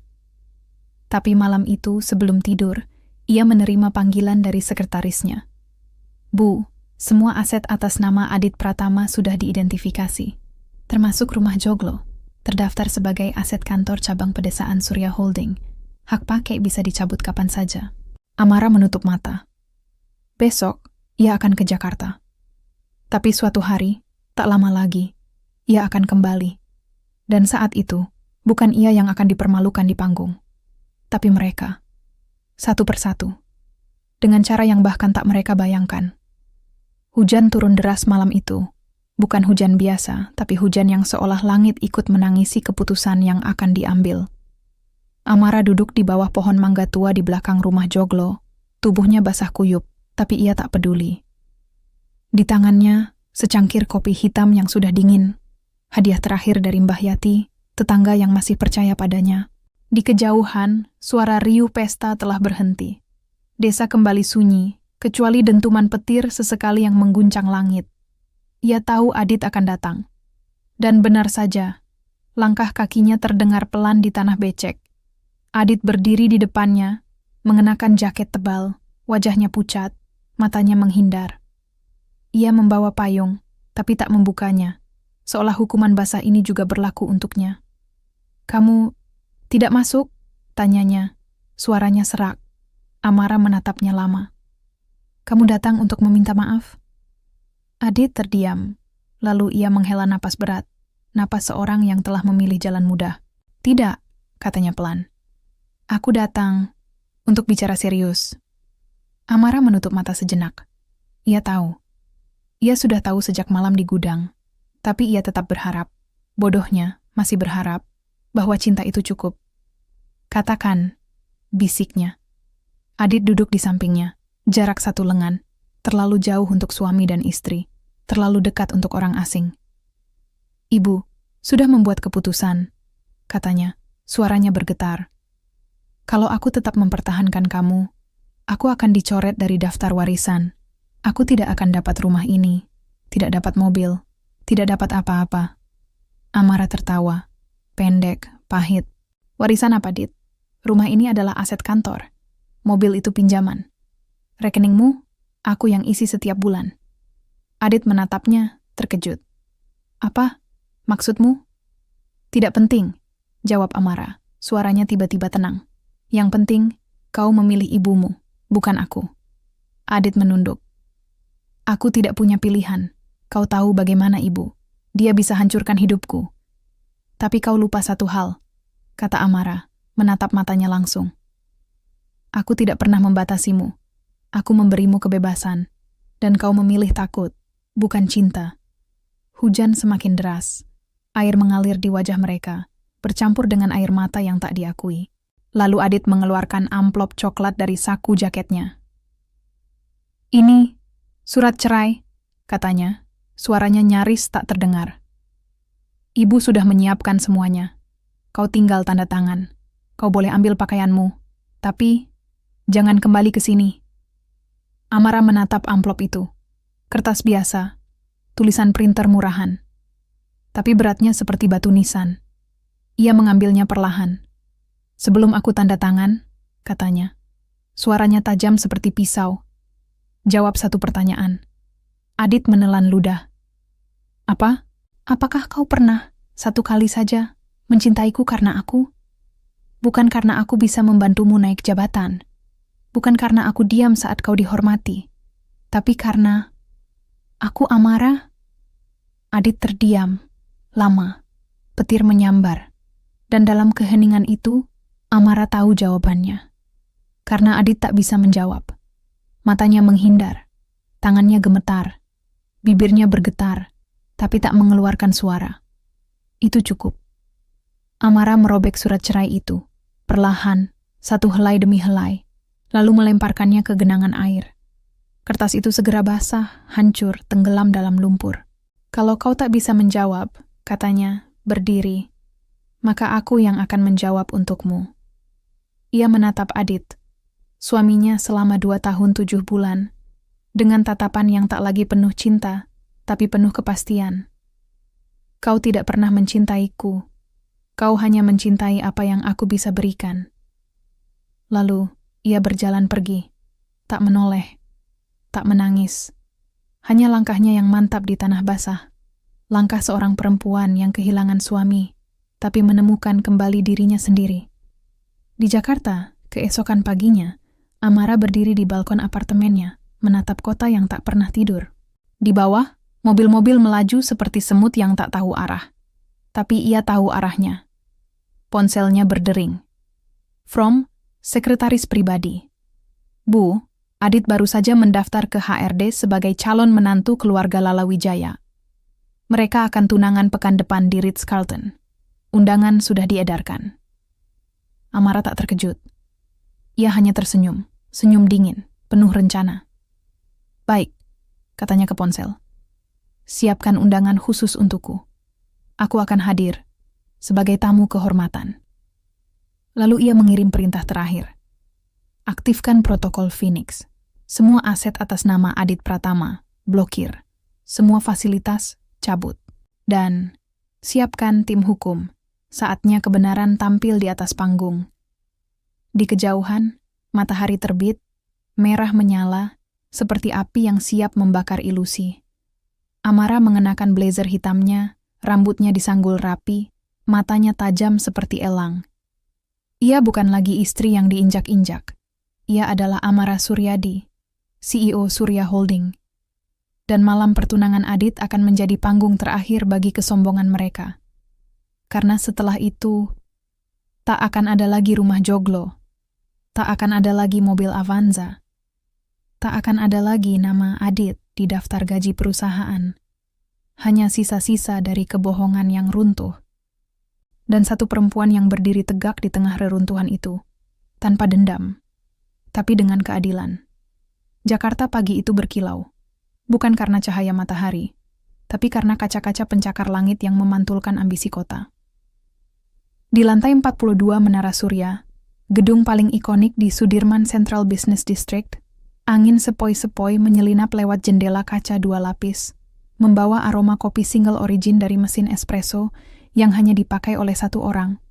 Tapi malam itu, sebelum tidur, ia menerima panggilan dari sekretarisnya. Bu, semua aset atas nama Adit Pratama sudah diidentifikasi, termasuk rumah Joglo, terdaftar sebagai aset kantor cabang pedesaan Surya Holding. Hak pakai bisa dicabut kapan saja. Amara menutup mata. Besok, ia akan ke Jakarta. Tapi suatu hari, tak lama lagi, ia akan kembali. Dan saat itu, bukan ia yang akan dipermalukan di panggung, tapi mereka. Satu persatu. Dengan cara yang bahkan tak mereka bayangkan. Hujan turun deras malam itu. Bukan hujan biasa, tapi hujan yang seolah langit ikut menangisi keputusan yang akan diambil. Amara duduk di bawah pohon mangga tua di belakang rumah Joglo. Tubuhnya basah kuyup, tapi ia tak peduli. Di tangannya, secangkir kopi hitam yang sudah dingin. Hadiah terakhir dari Mbah Yati, tetangga yang masih percaya padanya. Di kejauhan, suara riuh pesta telah berhenti. Desa kembali sunyi, kecuali dentuman petir sesekali yang mengguncang langit. Ia tahu Adit akan datang. Dan benar saja, langkah kakinya terdengar pelan di tanah becek. Adit berdiri di depannya, mengenakan jaket tebal, wajahnya pucat, matanya menghindar. Ia membawa payung, tapi tak membukanya, seolah hukuman basah ini juga berlaku untuknya. Kamu tidak masuk? Tanyanya. Suaranya serak. Amara menatapnya lama. Kamu datang untuk meminta maaf? Adit terdiam. Lalu ia menghela napas berat. Napas seorang yang telah memilih jalan mudah. Tidak, katanya pelan. Aku datang untuk bicara serius. Amara menutup mata sejenak. Ia tahu. Ia sudah tahu sejak malam di gudang. Tapi ia tetap berharap. Bodohnya, masih berharap bahwa cinta itu cukup. Katakan, bisiknya. Adit duduk di sampingnya, jarak 1 lengan, terlalu jauh untuk suami dan istri, terlalu dekat untuk orang asing. Ibu, sudah membuat keputusan, katanya, suaranya bergetar. Kalau aku tetap mempertahankan kamu, aku akan dicoret dari daftar warisan. Aku tidak akan dapat rumah ini, tidak dapat mobil, tidak dapat apa-apa. Amara tertawa, pendek, pahit. Warisan apa, Dit? Rumah ini adalah aset kantor. Mobil itu pinjaman. Rekeningmu, aku yang isi setiap bulan. Adit menatapnya, terkejut. Apa? Maksudmu? Tidak penting, jawab Amara. Suaranya tiba-tiba tenang. Yang penting, kau memilih ibumu, bukan aku. Adit menunduk. Aku tidak punya pilihan. Kau tahu bagaimana ibu. Dia bisa hancurkan hidupku. Tapi kau lupa satu hal, kata Amara, menatap matanya langsung. Aku tidak pernah membatasimu. Aku memberimu kebebasan. Dan kau memilih takut, bukan cinta. Hujan semakin deras. Air mengalir di wajah mereka, bercampur dengan air mata yang tak diakui. Lalu Adit mengeluarkan amplop coklat dari saku jaketnya. "Ini surat cerai," katanya. Suaranya nyaris tak terdengar. "Ibu sudah menyiapkan semuanya. Kau tinggal tanda tangan. Kau boleh ambil pakaianmu. Tapi, jangan kembali ke sini." Amara menatap amplop itu. Kertas biasa, tulisan printer murahan. Tapi beratnya seperti batu nisan. Ia mengambilnya perlahan. "Sebelum aku tanda tangan," katanya. Suaranya tajam seperti pisau. "Jawab satu pertanyaan." Adit menelan ludah. "Apa? Apakah kau pernah, satu kali saja, mencintaiku karena aku? Bukan karena aku bisa membantumu naik jabatan. Bukan karena aku diam saat kau dihormati. Tapi karena aku Amara?" Adit terdiam, lama. Petir menyambar. Dan dalam keheningan itu, Amara tahu jawabannya. Karena Adit tak bisa menjawab. Matanya menghindar. Tangannya gemetar. Bibirnya bergetar, tapi tak mengeluarkan suara. Itu cukup. Amara merobek surat cerai itu, perlahan, satu helai demi helai, lalu melemparkannya ke genangan air. Kertas itu segera basah, hancur, tenggelam dalam lumpur. "Kalau kau tak bisa menjawab," katanya, berdiri, "maka aku yang akan menjawab untukmu." Ia menatap Adit, suaminya selama 2 tahun 7 bulan, dengan tatapan yang tak lagi penuh cinta, tapi penuh kepastian. "Kau tidak pernah mencintaiku. Kau hanya mencintai apa yang aku bisa berikan." Lalu, ia berjalan pergi, tak menoleh, tak menangis. Hanya langkahnya yang mantap di tanah basah. Langkah seorang perempuan yang kehilangan suami, tapi menemukan kembali dirinya sendiri. Di Jakarta, keesokan paginya, Amara berdiri di balkon apartemennya, menatap kota yang tak pernah tidur. Di bawah, mobil-mobil melaju seperti semut yang tak tahu arah. Tapi ia tahu arahnya. Ponselnya berdering. From sekretaris pribadi. "Bu, Adit baru saja mendaftar ke HRD sebagai calon menantu keluarga Lala Wijaya. Mereka akan tunangan pekan depan di Ritz-Carlton. Undangan sudah diedarkan." Amara tak terkejut. Ia hanya tersenyum, senyum dingin, penuh rencana. "Baik," katanya ke ponsel. "Siapkan undangan khusus untukku. Aku akan hadir sebagai tamu kehormatan." Lalu ia mengirim perintah terakhir. "Aktifkan protokol Phoenix. Semua aset atas nama Adit Pratama, blokir. Semua fasilitas, cabut. Dan siapkan tim hukum. Saatnya kebenaran tampil di atas panggung." Di kejauhan, matahari terbit, merah menyala, seperti api yang siap membakar ilusi. Amara mengenakan blazer hitamnya, rambutnya disanggul rapi, matanya tajam seperti elang. Ia bukan lagi istri yang diinjak-injak. Ia adalah Amara Suryadi, CEO Surya Holding. Dan malam pertunangan Adit akan menjadi panggung terakhir bagi kesombongan mereka. Karena setelah itu, tak akan ada lagi rumah joglo. Tak akan ada lagi mobil Avanza. Tak akan ada lagi nama Adit di daftar gaji perusahaan. Hanya sisa-sisa dari kebohongan yang runtuh. Dan satu perempuan yang berdiri tegak di tengah reruntuhan itu, tanpa dendam, tapi dengan keadilan. Jakarta pagi itu berkilau, bukan karena cahaya matahari, tapi karena kaca-kaca pencakar langit yang memantulkan ambisi kota. Di lantai 42 Menara Surya, gedung paling ikonik di Sudirman Central Business District, angin sepoi-sepoi menyelinap lewat jendela kaca 2 lapis, membawa aroma kopi single origin dari mesin espresso yang hanya dipakai oleh satu orang,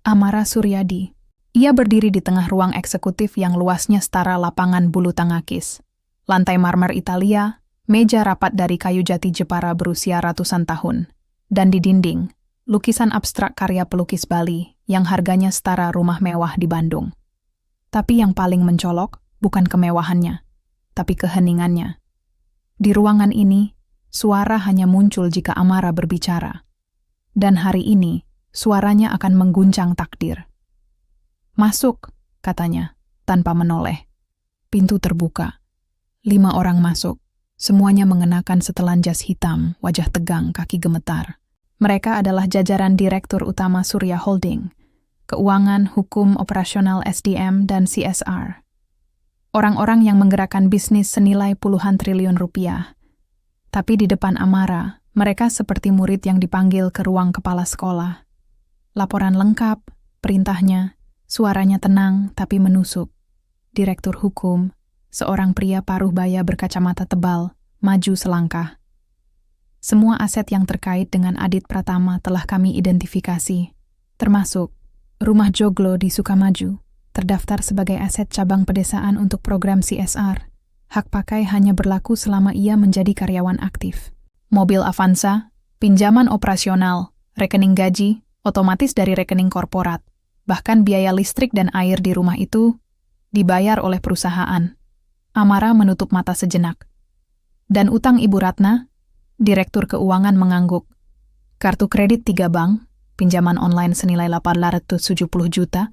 Amara Suryadi. Ia berdiri di tengah ruang eksekutif yang luasnya setara lapangan bulu tangkis. Lantai marmer Italia, meja rapat dari kayu jati Jepara berusia ratusan tahun, dan di dinding, lukisan abstrak karya pelukis Bali yang harganya setara rumah mewah di Bandung. Tapi yang paling mencolok bukan kemewahannya, tapi keheningannya. Di ruangan ini, suara hanya muncul jika Amara berbicara. Dan hari ini, suaranya akan mengguncang takdir. "Masuk," katanya. tanpa menoleh. Pintu terbuka. 5 orang masuk. Semuanya mengenakan setelan jas hitam, wajah tegang, kaki gemetar. Mereka adalah jajaran Direktur Utama Surya Holding, Keuangan, Hukum, Operasional SDM, dan CSR. Orang-orang yang menggerakkan bisnis senilai puluhan triliun rupiah. Tapi di depan Amara, mereka seperti murid yang dipanggil ke ruang kepala sekolah. Laporan lengkap, perintahnya, suaranya tenang tapi menusuk. Direktur Hukum, seorang pria paruh baya berkacamata tebal, maju selangkah. Semua aset yang terkait dengan Adit Pratama telah kami identifikasi, termasuk rumah joglo di Sukamaju, terdaftar sebagai aset cabang pedesaan untuk program CSR. Hak pakai hanya berlaku selama ia menjadi karyawan aktif. Mobil Avanza, pinjaman operasional, rekening gaji, otomatis dari rekening korporat. Bahkan biaya listrik dan air di rumah itu dibayar oleh perusahaan. Amara menutup mata sejenak. Dan utang Ibu Ratna? Direktur Keuangan mengangguk. Kartu kredit 3 bank, pinjaman online senilai 870 juta,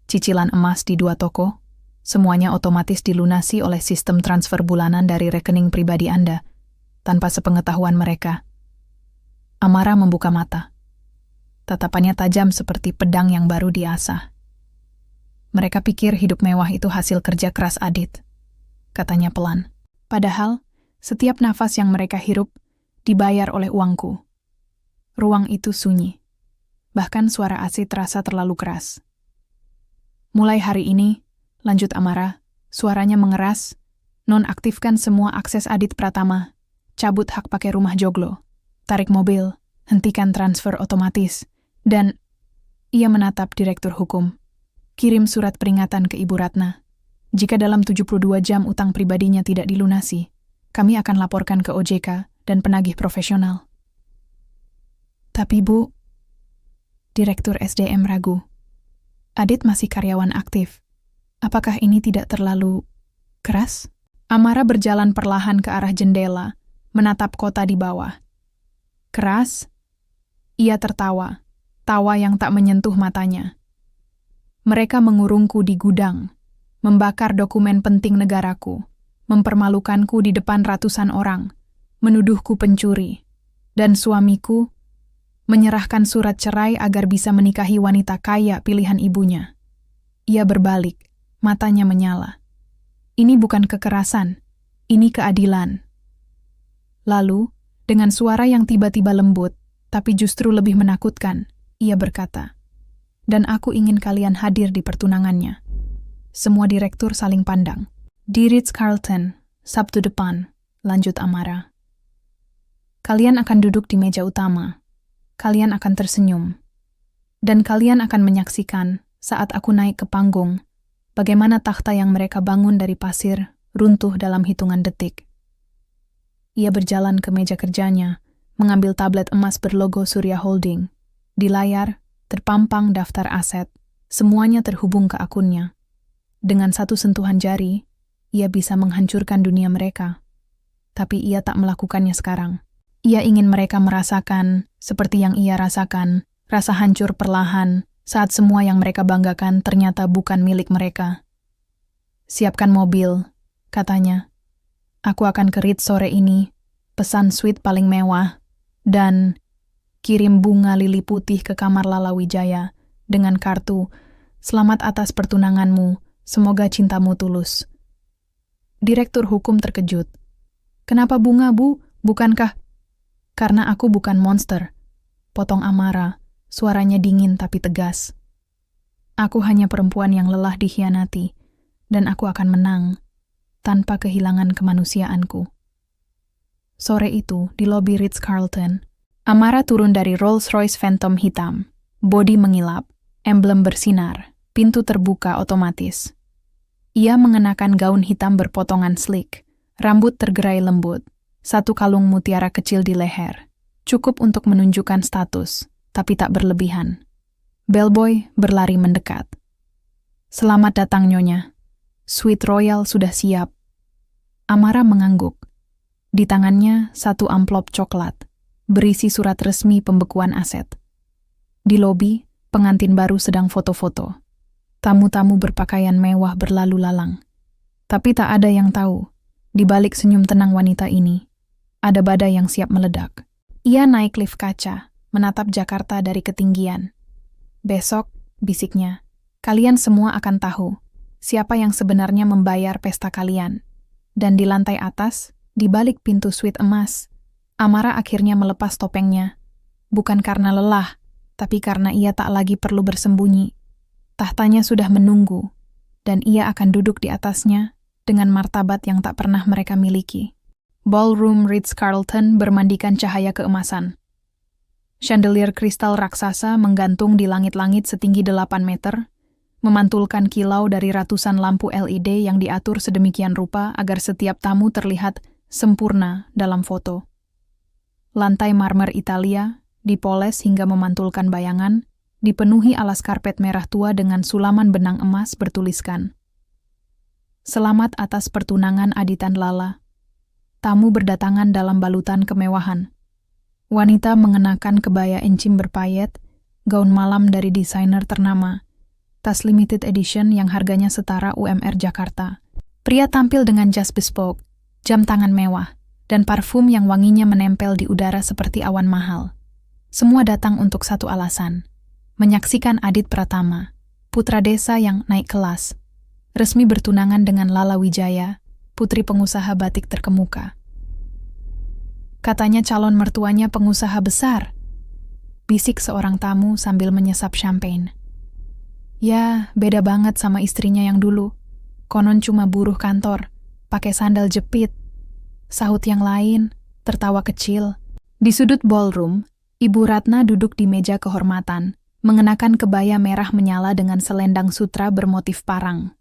cicilan emas di 2 toko, semuanya otomatis dilunasi oleh sistem transfer bulanan dari rekening pribadi Anda, tanpa sepengetahuan mereka. Amara membuka mata. Tatapannya tajam seperti pedang yang baru diasah. Mereka pikir hidup mewah itu hasil kerja keras Adit, katanya pelan. Padahal, setiap nafas yang mereka hirup dibayar oleh uangku. Ruang itu sunyi. Bahkan suara AC terasa terlalu keras. Mulai hari ini, lanjut Amara, suaranya mengeras, nonaktifkan semua akses Adit Pratama, cabut hak pakai rumah joglo, tarik mobil, hentikan transfer otomatis, dan ia menatap Direktur Hukum. Kirim surat peringatan ke Ibu Ratna. Jika dalam 72 jam utang pribadinya tidak dilunasi, kami akan laporkan ke OJK dan penagih profesional. Tapi Bu, Direktur SDM ragu. Adit masih karyawan aktif. Apakah ini tidak terlalu keras? Amara berjalan perlahan ke arah jendela, menatap kota di bawah. Keras? Ia tertawa, tawa yang tak menyentuh matanya. Mereka mengurungku di gudang, membakar dokumen penting negaraku, mempermalukanku di depan ratusan orang, menuduhku pencuri, dan suamiku menyerahkan surat cerai agar bisa menikahi wanita kaya pilihan ibunya. Ia berbalik, matanya menyala. Ini bukan kekerasan, ini keadilan. Lalu, dengan suara yang tiba-tiba lembut, tapi justru lebih menakutkan, ia berkata, dan aku ingin kalian hadir di pertunangannya. Semua direktur saling pandang. Di Ritz-Carlton, Sabtu depan, lanjut Amara. Kalian akan duduk di meja utama. Kalian akan tersenyum. Dan kalian akan menyaksikan saat aku naik ke panggung, bagaimana takhta yang mereka bangun dari pasir runtuh dalam hitungan detik. Ia berjalan ke meja kerjanya, mengambil tablet emas berlogo Surya Holding. Di layar, terpampang daftar aset, semuanya terhubung ke akunnya. Dengan satu sentuhan jari, ia bisa menghancurkan dunia mereka. Tapi ia tak melakukannya sekarang. Ia ingin mereka merasakan, seperti yang ia rasakan, rasa hancur perlahan saat semua yang mereka banggakan ternyata bukan milik mereka. Siapkan mobil, katanya. Aku akan ke Ritz sore ini, pesan suite paling mewah, dan kirim bunga lili putih ke kamar Lala Wijaya dengan kartu, selamat atas pertunanganmu, semoga cintamu tulus. Direktur Hukum terkejut. Kenapa bunga, Bu? Bukankah? Karena aku bukan monster, potong Amara, suaranya dingin tapi tegas. Aku hanya perempuan yang lelah dikhianati, dan aku akan menang, tanpa kehilangan kemanusiaanku. Sore itu, di lobi Ritz-Carlton, Amara turun dari Rolls-Royce Phantom hitam, bodi mengilap, emblem bersinar, pintu terbuka otomatis. Ia mengenakan gaun hitam berpotongan slick, rambut tergerai lembut, satu kalung mutiara kecil di leher, cukup untuk menunjukkan status, tapi tak berlebihan. Bellboy berlari mendekat. Selamat datang Nyonya. Suite Royal sudah siap. Amara mengangguk. Di tangannya satu amplop coklat, berisi surat resmi pembekuan aset. Di lobi, pengantin baru sedang foto-foto. Tamu-tamu berpakaian mewah berlalu lalang. Tapi tak ada yang tahu, di balik senyum tenang wanita ini, ada badai yang siap meledak. Ia naik lift kaca, menatap Jakarta dari ketinggian. Besok, bisiknya, kalian semua akan tahu siapa yang sebenarnya membayar pesta kalian. Dan di lantai atas, di balik pintu suite emas, Amara akhirnya melepas topengnya. Bukan karena lelah, tapi karena ia tak lagi perlu bersembunyi. Tahtanya sudah menunggu, dan ia akan duduk di atasnya dengan martabat yang tak pernah mereka miliki. Ballroom Ritz-Carlton bermandikan cahaya keemasan. Chandelier kristal raksasa menggantung di langit-langit setinggi 8 meter, memantulkan kilau dari ratusan lampu LED yang diatur sedemikian rupa agar setiap tamu terlihat sempurna dalam foto. Lantai marmer Italia, dipoles hingga memantulkan bayangan, dipenuhi alas karpet merah tua dengan sulaman benang emas bertuliskan, "Selamat atas pertunangan Adit dan Lala." Tamu berdatangan dalam balutan kemewahan. Wanita mengenakan kebaya encim berpayet, gaun malam dari desainer ternama, tas limited edition yang harganya setara UMR Jakarta. Pria tampil dengan jas bespoke, jam tangan mewah, dan parfum yang wanginya menempel di udara seperti awan mahal. Semua datang untuk satu alasan, menyaksikan Adit Pratama, putra desa yang naik kelas, resmi bertunangan dengan Lala Wijaya, putri pengusaha batik terkemuka. Katanya calon mertuanya pengusaha besar, bisik seorang tamu sambil menyesap champagne. Ya, beda banget sama istrinya yang dulu. Konon cuma buruh kantor, pakai sandal jepit. Sahut yang lain, tertawa kecil. Di sudut ballroom, Ibu Ratna duduk di meja kehormatan, mengenakan kebaya merah menyala dengan selendang sutra bermotif parang.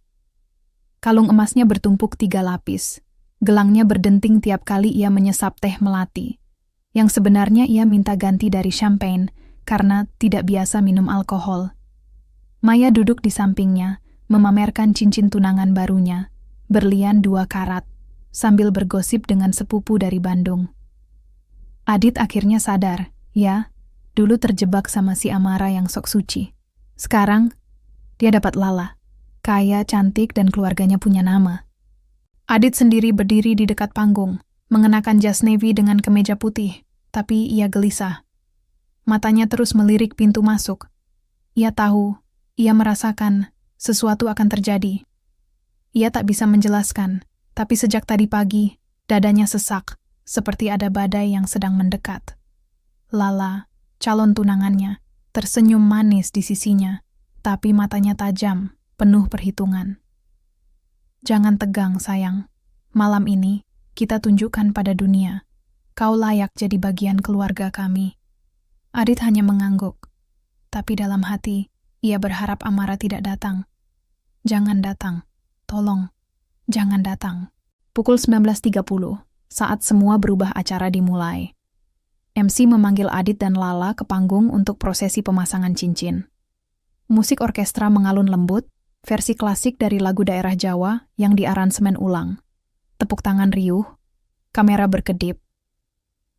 Kalung emasnya bertumpuk 3 lapis. Gelangnya berdenting tiap kali ia menyesap teh melati. Yang sebenarnya ia minta ganti dari champagne karena tidak biasa minum alkohol. Maya duduk di sampingnya, memamerkan cincin tunangan barunya, berlian 2 karat, sambil bergosip dengan sepupu dari Bandung. Adit akhirnya sadar, ya, dulu terjebak sama si Amara yang sok suci. Sekarang, dia dapat Lala, kaya, cantik, dan keluarganya punya nama. Adit sendiri berdiri di dekat panggung, mengenakan jas navy dengan kemeja putih, tapi ia gelisah. Matanya terus melirik pintu masuk. Ia tahu, ia merasakan sesuatu akan terjadi. Ia tak bisa menjelaskan, tapi sejak tadi pagi, dadanya sesak, seperti ada badai yang sedang mendekat. Lala, calon tunangannya, tersenyum manis di sisinya, tapi matanya tajam, penuh perhitungan. Jangan tegang, sayang. Malam ini, kita tunjukkan pada dunia. Kau layak jadi bagian keluarga kami. Adit hanya mengangguk, tapi dalam hati, ia berharap Amara tidak datang. Jangan datang. Tolong, jangan datang. Pukul 19.30, saat semua berubah acara dimulai. MC memanggil Adit dan Lala ke panggung untuk prosesi pemasangan cincin. Musik orkestra mengalun lembut, versi klasik dari lagu daerah Jawa yang diaransemen ulang. Tepuk tangan riuh, kamera berkedip.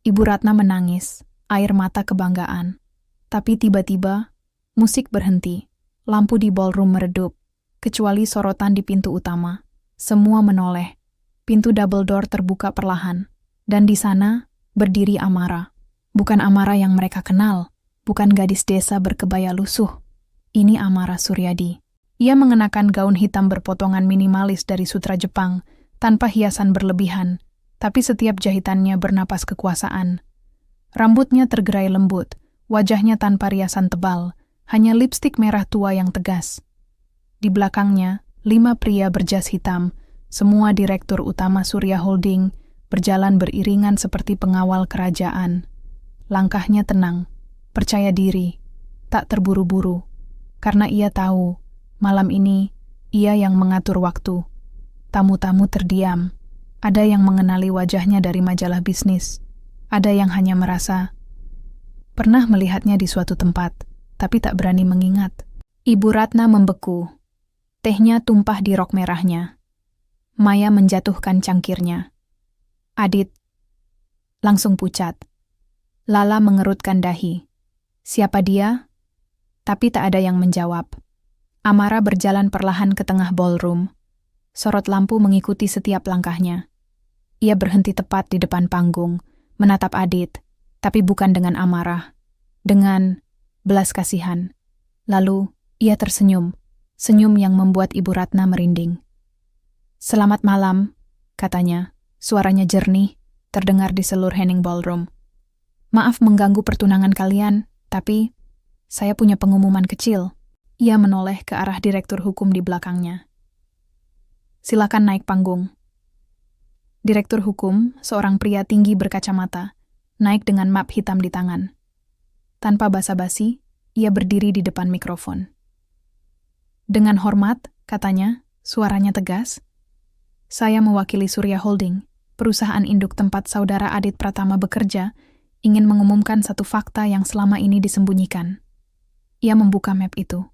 Ibu Ratna menangis, air mata kebanggaan. Tapi tiba-tiba, musik berhenti, lampu di ballroom meredup, kecuali sorotan di pintu utama. Semua menoleh. Pintu double door terbuka perlahan. Dan di sana, berdiri Amara. Bukan Amara yang mereka kenal. Bukan gadis desa berkebaya lusuh. Ini Amara Suryadi. Ia mengenakan gaun hitam berpotongan minimalis dari sutra Jepang, tanpa hiasan berlebihan, tapi setiap jahitannya bernapas kekuasaan. Rambutnya tergerai lembut, wajahnya tanpa riasan tebal, hanya lipstik merah tua yang tegas. Di belakangnya, 5 pria berjas hitam, semua direktur utama Surya Holding, berjalan beriringan seperti pengawal kerajaan. Langkahnya tenang, percaya diri, tak terburu-buru, karena ia tahu, malam ini, ia yang mengatur waktu. Tamu-tamu terdiam, ada yang mengenali wajahnya dari majalah bisnis, ada yang hanya merasa pernah melihatnya di suatu tempat, tapi tak berani mengingat. Ibu Ratna membeku. Tehnya tumpah di rok merahnya. Maya menjatuhkan cangkirnya. Adit langsung pucat. Lala mengerutkan dahi. Siapa dia? Tapi tak ada yang menjawab. Amara berjalan perlahan ke tengah ballroom. Sorot lampu mengikuti setiap langkahnya. Ia berhenti tepat di depan panggung, menatap Adit, tapi bukan dengan amarah, dengan belas kasihan. Lalu, ia tersenyum, senyum yang membuat Ibu Ratna merinding. "Selamat malam," katanya, suaranya jernih, terdengar di seluruh Henning Ballroom. "Maaf mengganggu pertunangan kalian, tapi saya punya pengumuman kecil." Ia menoleh ke arah direktur hukum di belakangnya. "Silakan naik panggung." Direktur hukum, seorang pria tinggi berkacamata, naik dengan map hitam di tangan. Tanpa basa-basi, ia berdiri di depan mikrofon. "Dengan hormat," katanya, suaranya tegas, "saya mewakili Surya Holding, perusahaan induk tempat saudara Adit Pratama bekerja, ingin mengumumkan satu fakta yang selama ini disembunyikan." Ia membuka map itu.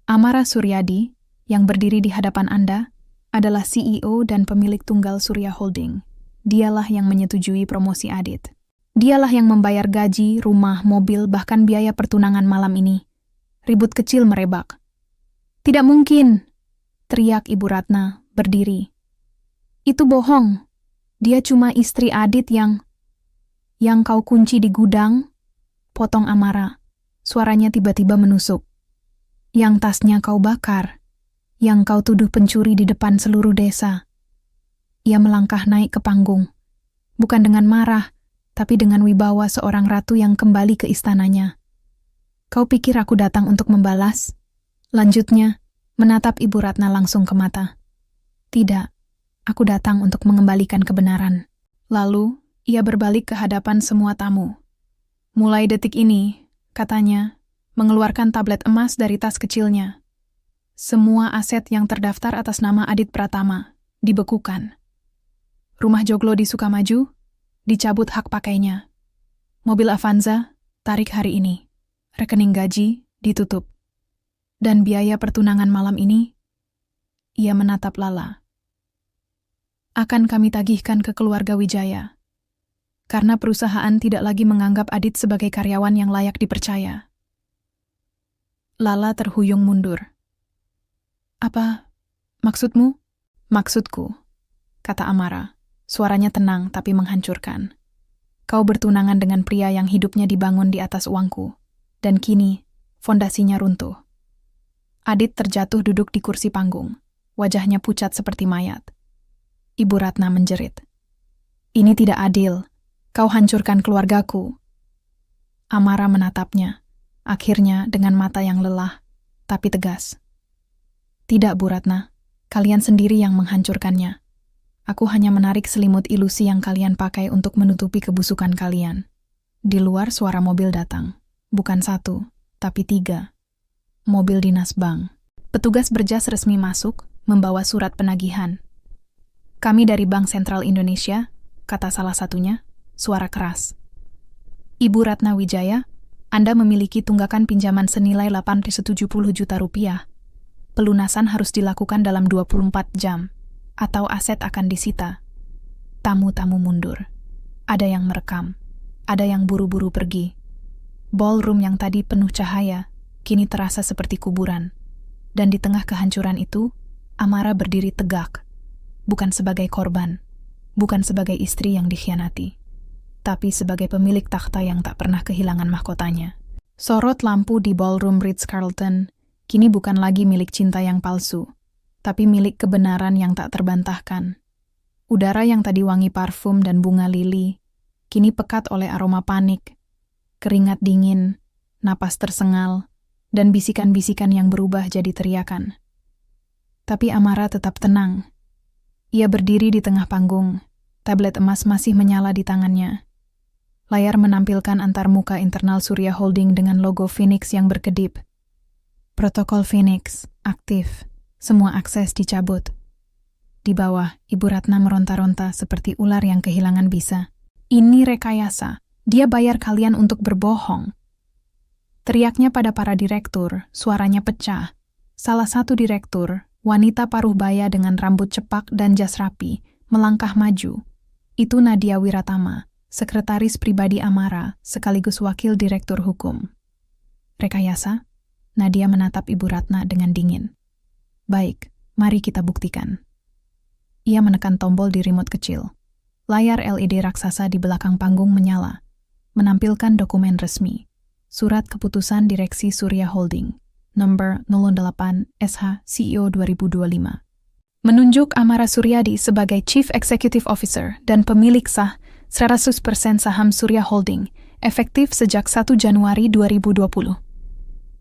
Amara Suryadi, yang berdiri di hadapan Anda, adalah CEO dan pemilik tunggal Surya Holding. Dialah yang menyetujui promosi Adit. Dialah yang membayar gaji, rumah, mobil, bahkan biaya pertunangan malam ini. Ribut kecil merebak. "Tidak mungkin!" teriak Ibu Ratna, berdiri. "Itu bohong. Dia cuma istri Adit yang kau kunci di gudang," potong Amara. Suaranya tiba-tiba menusuk. "Yang tasnya kau bakar, yang kau tuduh pencuri di depan seluruh desa." Ia melangkah naik ke panggung, bukan dengan marah, tapi dengan wibawa seorang ratu yang kembali ke istananya. "Kau pikir aku datang untuk membalas?" Lanjutnya, menatap Ibu Ratna langsung ke mata. "Tidak, aku datang untuk mengembalikan kebenaran." Lalu, ia berbalik ke hadapan semua tamu. "Mulai detik ini," katanya, mengeluarkan tablet emas dari tas kecilnya. "Semua aset yang terdaftar atas nama Adit Pratama dibekukan. Rumah joglo di Sukamaju, dicabut hak pakainya. Mobil Avanza, tarik hari ini. Rekening gaji, ditutup. Dan biaya pertunangan malam ini," ia menatap Lala, "akan kami tagihkan ke keluarga Wijaya. Karena perusahaan tidak lagi menganggap Adit sebagai karyawan yang layak dipercaya." Lala terhuyung mundur. "Apa maksudmu?" "Maksudku," kata Amara, suaranya tenang tapi menghancurkan. "Kau bertunangan dengan pria yang hidupnya dibangun di atas uangku, dan kini fondasinya runtuh." Adit terjatuh duduk di kursi panggung, wajahnya pucat seperti mayat. Ibu Ratna menjerit. "Ini tidak adil, kau hancurkan keluargaku." Amara menatapnya, akhirnya dengan mata yang lelah, tapi tegas. "Tidak, Bu Ratna, kalian sendiri yang menghancurkannya. Aku hanya menarik selimut ilusi yang kalian pakai untuk menutupi kebusukan kalian." Di luar suara mobil datang. Bukan satu, tapi 3. Mobil dinas bank. Petugas berjas resmi masuk, membawa surat penagihan. "Kami dari Bank Sentral Indonesia," kata salah satunya, suara keras. "Ibu Ratna Wijaya, Anda memiliki tunggakan pinjaman senilai 870 juta rupiah. Pelunasan harus dilakukan dalam 24 jam, atau aset akan disita." Tamu-tamu mundur. Ada yang merekam, ada yang buru-buru pergi. Ballroom yang tadi penuh cahaya, kini terasa seperti kuburan. Dan di tengah kehancuran itu, Amara berdiri tegak. Bukan sebagai korban, bukan sebagai istri yang dikhianati, tapi sebagai pemilik takhta yang tak pernah kehilangan mahkotanya. Sorot lampu di ballroom Ritz-Carlton kini bukan lagi milik cinta yang palsu, tapi milik kebenaran yang tak terbantahkan. Udara yang tadi wangi parfum dan bunga lili, kini pekat oleh aroma panik, keringat dingin, napas tersengal, dan bisikan-bisikan yang berubah jadi teriakan. Tapi Amara tetap tenang. Ia berdiri di tengah panggung, tablet emas masih menyala di tangannya. Layar menampilkan antarmuka internal Surya Holding dengan logo Phoenix yang berkedip. Protokol Phoenix, aktif. Semua akses dicabut. Di bawah, Ibu Ratna meronta-ronta seperti ular yang kehilangan bisa. "Ini rekayasa. Dia bayar kalian untuk berbohong." Teriaknya pada para direktur, suaranya pecah. Salah satu direktur, wanita paruh baya dengan rambut cepak dan jas rapi, melangkah maju. Itu Nadia Wiratama, sekretaris pribadi Amara, sekaligus wakil direktur hukum. "Rekayasa? Nadia menatap Ibu Ratna dengan dingin. Baik, mari kita buktikan. Ia menekan tombol di remote kecil. Layar LED raksasa di belakang panggung menyala, menampilkan dokumen resmi. Surat Keputusan Direksi Surya Holding, nomor 08 SH CEO 2025. Menunjuk Amara Suryadi sebagai Chief Executive Officer dan pemilik sah 100% saham Surya Holding, efektif sejak 1 Januari 2020.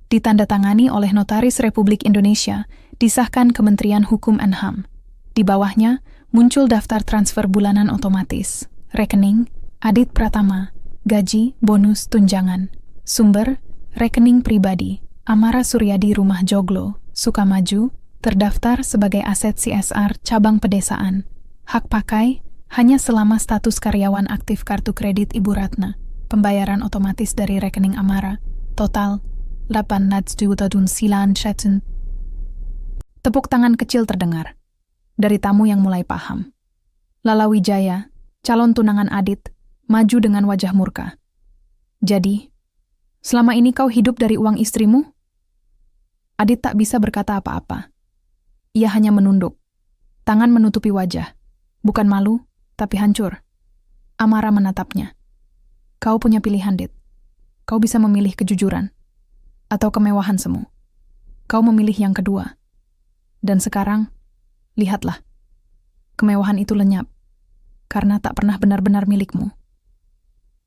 Ditandatangani oleh Notaris Republik Indonesia, disahkan Kementerian Hukum dan HAM. Di bawahnya, muncul daftar transfer bulanan otomatis, rekening, Adit Pratama, gaji, bonus, tunjangan. Sumber, rekening pribadi, Amara Suryadi Rumah Joglo, Sukamaju, terdaftar sebagai aset CSR cabang pedesaan. Hak pakai, hanya selama status karyawan aktif kartu kredit Ibu Ratna. Pembayaran otomatis dari rekening Amara. Total, 800.000 Tepuk tangan kecil terdengar dari tamu yang mulai paham. Lala Wijaya, calon tunangan Adit, maju dengan wajah murka. Jadi, selama ini kau hidup dari uang istrimu? Adit tak bisa berkata apa-apa. Ia hanya menunduk. Tangan menutupi wajah. Bukan malu, tapi hancur. Amara menatapnya. Kau punya pilihan, Dit. Kau bisa memilih kejujuran. Atau kemewahan semu. Kau memilih yang kedua. Dan sekarang, lihatlah. Kemewahan itu lenyap. Karena tak pernah benar-benar milikmu.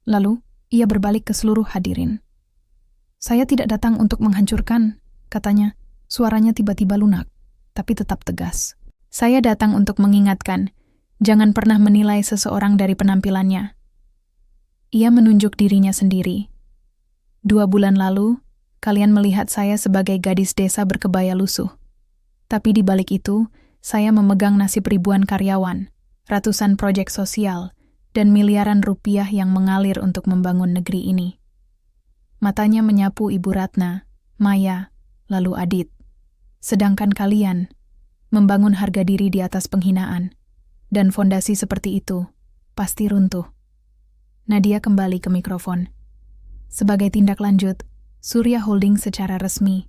Lalu, ia berbalik ke seluruh hadirin. Saya tidak datang untuk menghancurkan, katanya. Suaranya tiba-tiba lunak, tapi tetap tegas. Saya datang untuk mengingatkan, jangan pernah menilai seseorang dari penampilannya. Ia menunjuk dirinya sendiri. 2 bulan lalu, kalian melihat saya sebagai gadis desa berkebaya lusuh. Tapi di balik itu, saya memegang nasib ribuan karyawan, ratusan proyek sosial, dan miliaran rupiah yang mengalir untuk membangun negeri ini. Matanya menyapu Ibu Ratna, Maya, lalu Adit. Sedangkan kalian membangun harga diri di atas penghinaan, dan fondasi seperti itu pasti runtuh. Nadia kembali ke mikrofon. Sebagai tindak lanjut, Surya Holding secara resmi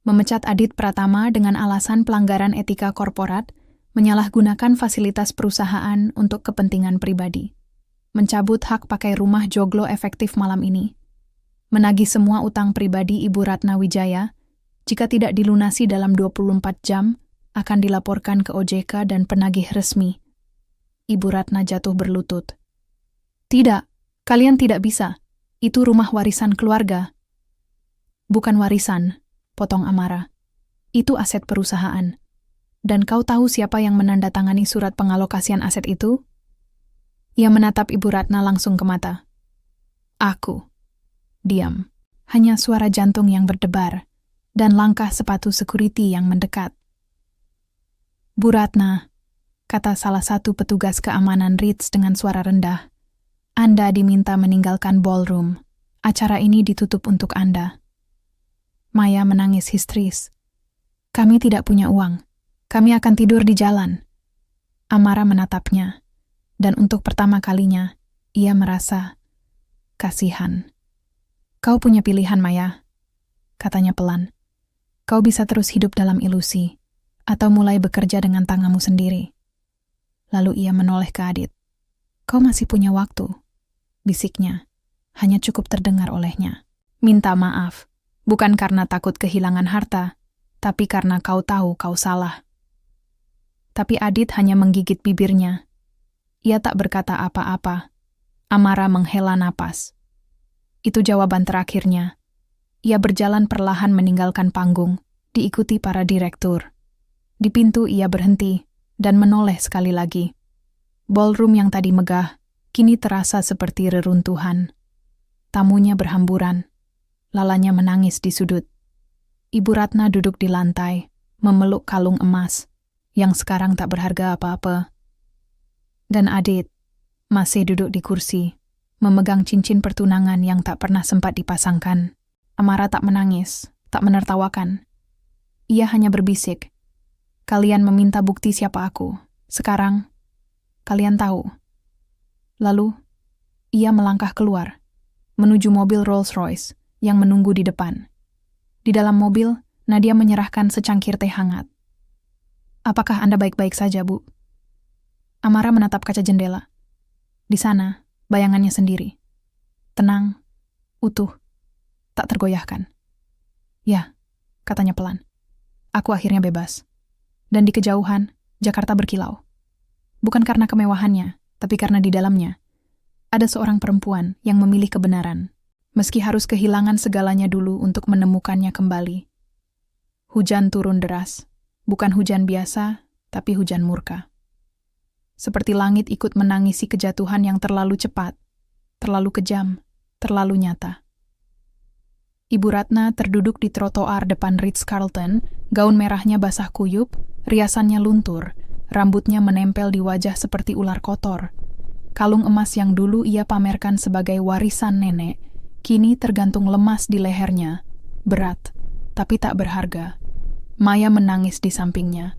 memecat Adit Pratama dengan alasan pelanggaran etika korporat, menyalahgunakan fasilitas perusahaan untuk kepentingan pribadi, mencabut hak pakai rumah Joglo efektif malam ini, menagih semua utang pribadi Ibu Ratna Wijaya. Jika tidak dilunasi dalam 24 jam, akan dilaporkan ke OJK dan penagih resmi. Ibu Ratna jatuh berlutut. Tidak, kalian tidak bisa. Itu rumah warisan keluarga. Bukan warisan, potong Amara. Itu aset perusahaan. Dan kau tahu siapa yang menandatangani surat pengalokasian aset itu? Ia menatap Ibu Ratna langsung ke mata. Aku. Diam. Hanya suara jantung yang berdebar dan langkah sepatu security yang mendekat. Bu Ratna, kata salah satu petugas keamanan Ritz dengan suara rendah, Anda diminta meninggalkan ballroom. Acara ini ditutup untuk Anda. Maya menangis histeris. Kami tidak punya uang. Kami akan tidur di jalan. Amara menatapnya, dan untuk pertama kalinya, ia merasa kasihan. Kau punya pilihan, Maya, katanya pelan. Kau bisa terus hidup dalam ilusi, atau mulai bekerja dengan tanganmu sendiri. Lalu ia menoleh ke Adit. Kau masih punya waktu, bisiknya, hanya cukup terdengar olehnya. Minta maaf, bukan karena takut kehilangan harta, tapi karena kau tahu kau salah. Tapi Adit hanya menggigit bibirnya. Ia tak berkata apa-apa. Amara menghela napas. Itu jawaban terakhirnya. Ia berjalan perlahan meninggalkan panggung, diikuti para direktur. Di pintu ia berhenti dan menoleh sekali lagi. Ballroom yang tadi megah, kini terasa seperti reruntuhan. Tamunya berhamburan. Lalanya menangis di sudut. Ibu Ratna duduk di lantai, memeluk kalung emas, yang sekarang tak berharga apa-apa. Dan Adit masih duduk di kursi, memegang cincin pertunangan yang tak pernah sempat dipasangkan. Amara tak menangis, tak menertawakan. Ia hanya berbisik, kalian meminta bukti siapa aku. Sekarang, kalian tahu. Lalu, ia melangkah keluar, menuju mobil Rolls-Royce yang menunggu di depan. Di dalam mobil, Nadia menyerahkan secangkir teh hangat. Apakah Anda baik-baik saja, Bu? Amara menatap kaca jendela. Di sana, bayangannya sendiri. Tenang, utuh, tak tergoyahkan. Ya, katanya pelan. Aku akhirnya bebas. Dan di kejauhan, Jakarta berkilau. Bukan karena kemewahannya, tapi karena di dalamnya ada seorang perempuan yang memilih kebenaran, meski harus kehilangan segalanya dulu untuk menemukannya kembali. Hujan turun deras, bukan hujan biasa, tapi hujan murka. Seperti langit ikut menangisi kejatuhan yang terlalu cepat, terlalu kejam, terlalu nyata. Ibu Ratna terduduk di trotoar depan Ritz-Carlton, gaun merahnya basah kuyup, riasannya luntur, rambutnya menempel di wajah seperti ular kotor. Kalung emas yang dulu ia pamerkan sebagai warisan nenek, kini tergantung lemas di lehernya, berat, tapi tak berharga. Maya menangis di sampingnya,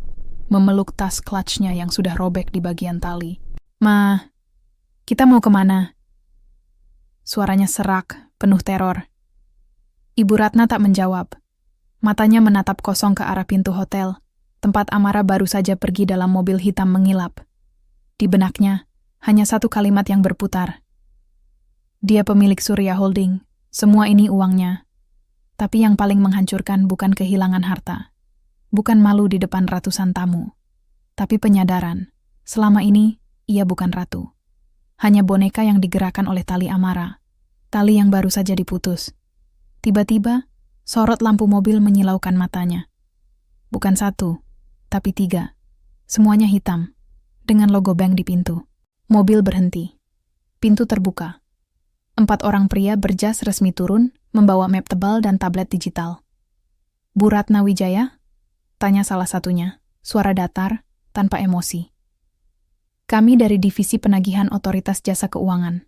memeluk tas clutch-nya yang sudah robek di bagian tali. Ma, kita mau kemana? Suaranya serak, penuh teror. Ibu Ratna tak menjawab. Matanya menatap kosong ke arah pintu hotel, tempat Amara baru saja pergi dalam mobil hitam mengilap. Di benaknya, hanya satu kalimat yang berputar. Dia pemilik Surya Holding, semua ini uangnya. Tapi yang paling menghancurkan bukan kehilangan harta. Bukan malu di depan ratusan tamu. Tapi penyadaran, selama ini ia bukan ratu. Hanya boneka yang digerakkan oleh tali Amara. Tali yang baru saja diputus. Tiba-tiba, sorot lampu mobil menyilaukan matanya. Bukan satu, tapi 3. Semuanya hitam, dengan logo bank di pintu. Mobil berhenti. Pintu terbuka. 4 orang pria berjas resmi turun, membawa map tebal dan tablet digital. Bu Ratna Wijaya? Tanya salah satunya, suara datar, tanpa emosi. Kami dari Divisi Penagihan Otoritas Jasa Keuangan.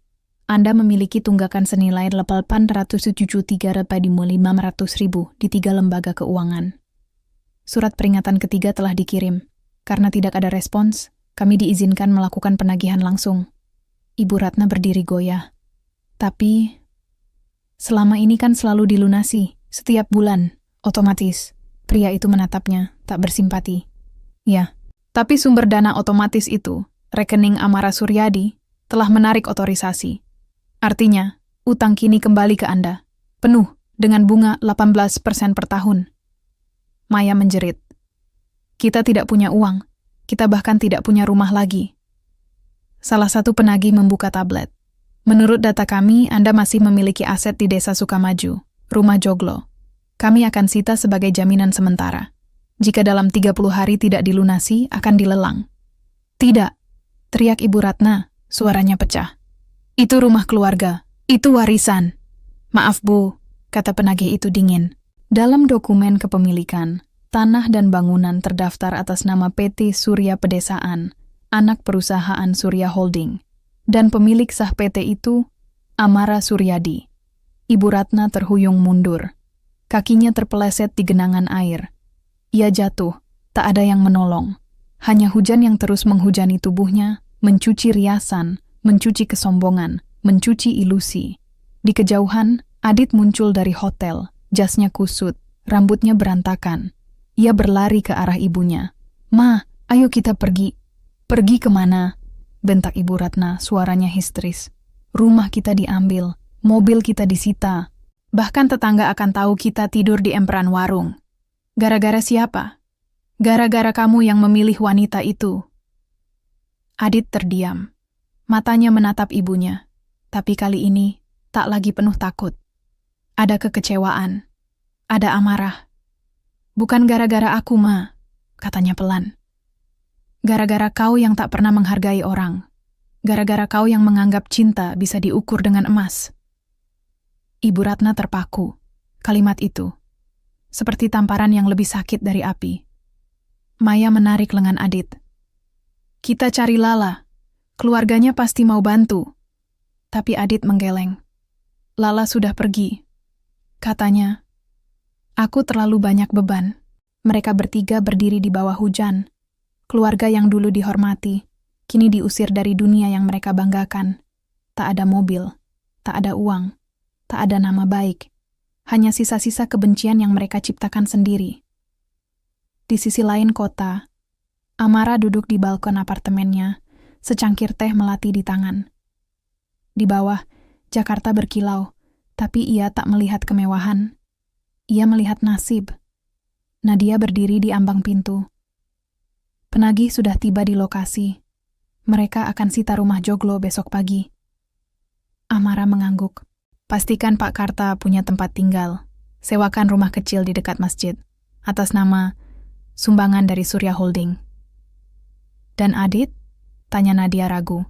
Anda memiliki tunggakan senilai 873.500.000 di 3 lembaga keuangan. Surat peringatan ketiga telah dikirim. Karena tidak ada respons, kami diizinkan melakukan penagihan langsung. Ibu Ratna berdiri goyah. Tapi, selama ini kan selalu dilunasi, setiap bulan, otomatis. Pria itu menatapnya, tak bersimpati. Ya, tapi sumber dana otomatis itu, rekening Amara Suryadi, telah menarik otorisasi. Artinya, utang kini kembali ke Anda, penuh dengan bunga 18% per tahun. Maya menjerit. Kita tidak punya uang, kita bahkan tidak punya rumah lagi. Salah satu penagih membuka tablet. Menurut data kami, Anda masih memiliki aset di Desa Sukamaju, rumah joglo. Kami akan sita sebagai jaminan sementara. Jika dalam 30 hari tidak dilunasi, akan dilelang. Tidak, teriak Ibu Ratna, suaranya pecah. Itu rumah keluarga, itu warisan. Maaf Bu, kata penagih itu dingin. Dalam dokumen kepemilikan, tanah dan bangunan terdaftar atas nama PT Surya Pedesaan, anak perusahaan Surya Holding. Dan pemilik sah PT itu, Amara Suryadi. Ibu Ratna terhuyung mundur. Kakinya terpeleset di genangan air. Ia jatuh, tak ada yang menolong. Hanya hujan yang terus menghujani tubuhnya, mencuci riasan, mencuci kesombongan, mencuci ilusi. Di kejauhan, Adit muncul dari hotel, jasnya kusut, rambutnya berantakan. Ia berlari ke arah ibunya. Ma, ayo kita pergi. Pergi kemana? Bentak Ibu Ratna, suaranya histeris. Rumah kita diambil, mobil kita disita. Bahkan tetangga akan tahu kita tidur di emperan warung. Gara-gara siapa? Gara-gara kamu yang memilih wanita itu. Adit terdiam. Matanya menatap ibunya. Tapi kali ini, tak lagi penuh takut. Ada kekecewaan. Ada amarah. Bukan gara-gara aku, Ma, katanya pelan. Gara-gara kau yang tak pernah menghargai orang. Gara-gara kau yang menganggap cinta bisa diukur dengan emas. Ibu Ratna terpaku. Kalimat itu, seperti tamparan yang lebih sakit dari api. Maya menarik lengan Adit. Kita cari Lala. Keluarganya pasti mau bantu. Tapi Adit menggeleng. Lala sudah pergi. Katanya, aku terlalu banyak beban. Mereka bertiga berdiri di bawah hujan. Keluarga yang dulu dihormati, kini diusir dari dunia yang mereka banggakan. Tak ada mobil, tak ada uang, tak ada nama baik. hanya sisa-sisa kebencian yang mereka ciptakan sendiri. Di sisi lain kota, Amara duduk di balkon apartemennya, secangkir teh melati di tangan. Di bawah, Jakarta berkilau, tapi ia tak melihat kemewahan. Ia melihat nasib. Nadia berdiri di ambang pintu. Penagih sudah tiba di lokasi. Mereka akan sita rumah joglo besok pagi. Amara mengangguk. Pastikan Pak Karta punya tempat tinggal. Sewakan rumah kecil di dekat masjid, atas nama sumbangan dari Surya Holding. Dan Adit? Tanya Nadia ragu.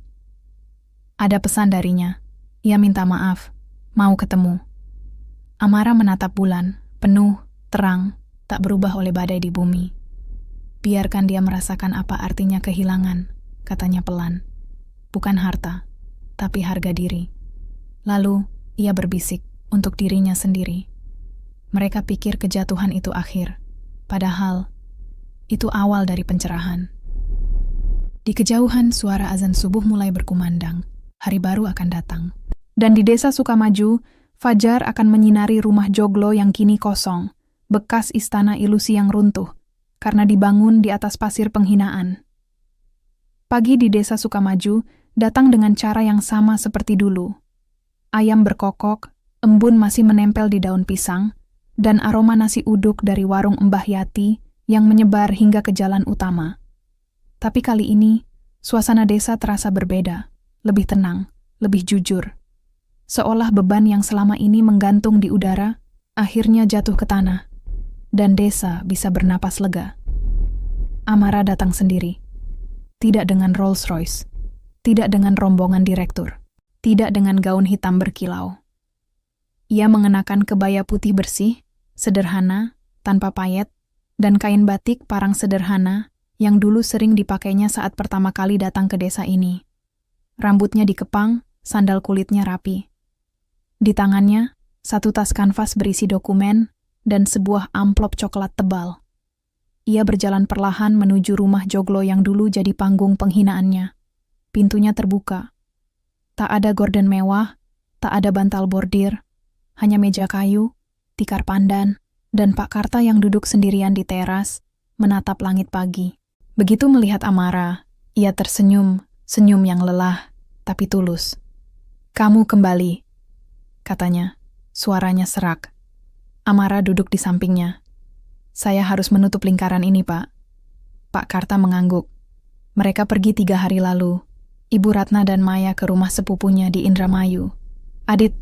Ada pesan darinya. Ia minta maaf. Mau ketemu. Amara menatap bulan, penuh, terang, tak berubah oleh badai di bumi. Biarkan dia merasakan apa artinya kehilangan, katanya pelan. Bukan harta, tapi harga diri. Lalu, ia berbisik untuk dirinya sendiri. Mereka pikir kejatuhan itu akhir, padahal itu awal dari pencerahan. Di kejauhan, suara azan subuh mulai berkumandang. Hari baru akan datang. Dan di desa Sukamaju, fajar akan menyinari rumah joglo yang kini kosong, bekas istana ilusi yang runtuh, karena dibangun di atas pasir penghinaan. Pagi di desa Sukamaju datang dengan cara yang sama seperti dulu. Ayam berkokok, embun masih menempel di daun pisang, dan aroma nasi uduk dari warung Mbah Yati yang menyebar hingga ke jalan utama. Tapi kali ini, suasana desa terasa berbeda, lebih tenang, lebih jujur. Seolah beban yang selama ini menggantung di udara, akhirnya jatuh ke tanah, dan desa bisa bernapas lega. Amara datang sendiri. Tidak dengan Rolls Royce, tidak dengan rombongan direktur, tidak dengan gaun hitam berkilau. Ia mengenakan kebaya putih bersih, sederhana, tanpa payet, dan kain batik parang sederhana yang dulu sering dipakainya saat pertama kali datang ke desa ini. Rambutnya dikepang, sandal kulitnya rapi. Di tangannya, satu tas kanvas berisi dokumen dan sebuah amplop coklat tebal. Ia berjalan perlahan menuju rumah joglo yang dulu jadi panggung penghinaannya. Pintunya terbuka. Tak ada gorden mewah, tak ada bantal bordir, hanya meja kayu, tikar pandan, dan Pak Karta yang duduk sendirian di teras, menatap langit pagi. Begitu melihat Amara, ia tersenyum, senyum yang lelah, tapi tulus. "Kamu kembali," katanya, suaranya serak. Amara duduk di sampingnya. "Saya harus menutup lingkaran ini, Pak." Pak Karta mengangguk. Mereka pergi 3 hari lalu. Ibu Ratna dan Maya ke rumah sepupunya di Indramayu. Adit,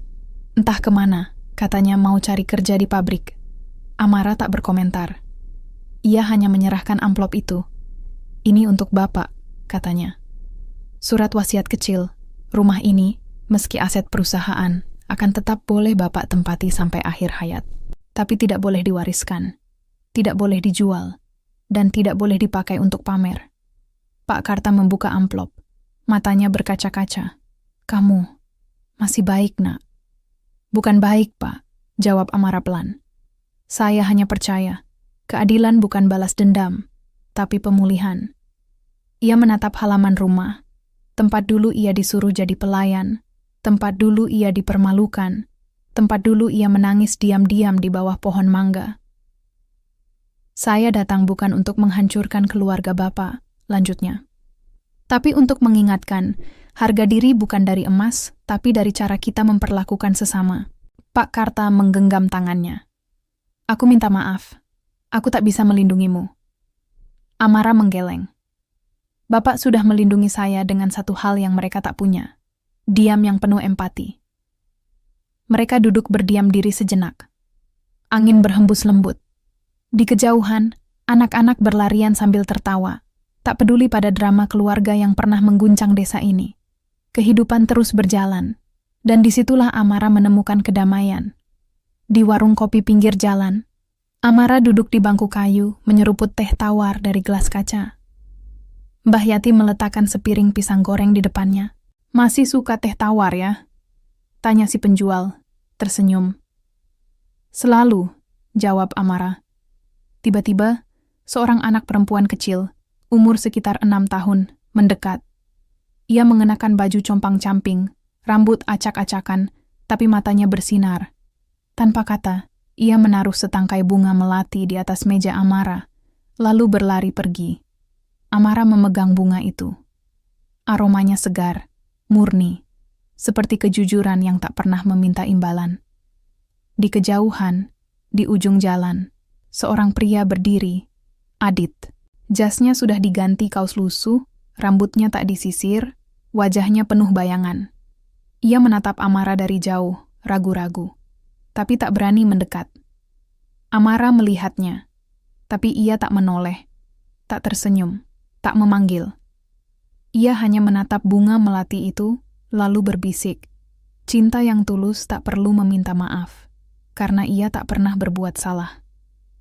entah kemana, katanya mau cari kerja di pabrik. Amara tak berkomentar. Ia hanya menyerahkan amplop itu. "Ini untuk Bapak," katanya. "Surat wasiat kecil, rumah ini, meski aset perusahaan, akan tetap boleh Bapak tempati sampai akhir hayat. Tapi tidak boleh diwariskan, tidak boleh dijual, dan tidak boleh dipakai untuk pamer." Pak Karta membuka amplop. Matanya berkaca-kaca. "Kamu masih baik, Nak." "Bukan baik, Pak," jawab Amara pelan. "Saya hanya percaya, keadilan bukan balas dendam, tapi pemulihan." Ia menatap halaman rumah. Tempat dulu ia disuruh jadi pelayan, tempat dulu ia dipermalukan, tempat dulu ia menangis diam-diam di bawah pohon mangga. "Saya datang bukan untuk menghancurkan keluarga Bapak," lanjutnya. "Tapi untuk mengingatkan, harga diri bukan dari emas, tapi dari cara kita memperlakukan sesama." Pak Karta menggenggam tangannya. "Aku minta maaf. Aku tak bisa melindungimu." Amara menggeleng. "Bapak sudah melindungi saya dengan satu hal yang mereka tak punya. Diam yang penuh empati." Mereka duduk berdiam diri sejenak. Angin berhembus lembut. Di kejauhan, anak-anak berlarian sambil tertawa, tak peduli pada drama keluarga yang pernah mengguncang desa ini. Kehidupan terus berjalan, dan disitulah Amara menemukan kedamaian. Di warung kopi pinggir jalan, Amara duduk di bangku kayu, menyeruput teh tawar dari gelas kaca. Mbah Yati meletakkan sepiring pisang goreng di depannya. "Masih suka teh tawar ya?" tanya si penjual, tersenyum. "Selalu," jawab Amara. Tiba-tiba, seorang anak perempuan kecil, umur sekitar 6 tahun, mendekat. Ia mengenakan baju compang-camping, rambut acak-acakan, tapi matanya bersinar. Tanpa kata, Ia menaruh setangkai bunga melati di atas meja Amara, lalu berlari pergi. Amara memegang bunga itu. Aromanya segar, murni, seperti kejujuran yang tak pernah meminta imbalan. Di kejauhan, di ujung jalan, seorang pria berdiri, Adit. Jasnya sudah diganti kaos lusuh, rambutnya tak disisir, wajahnya penuh bayangan. Ia menatap Amara dari jauh, ragu-ragu, tapi tak berani mendekat. Amara melihatnya, tapi ia tak menoleh, tak tersenyum, tak memanggil. Ia hanya menatap bunga melati itu, lalu berbisik, cinta yang tulus tak perlu meminta maaf, karena ia tak pernah berbuat salah.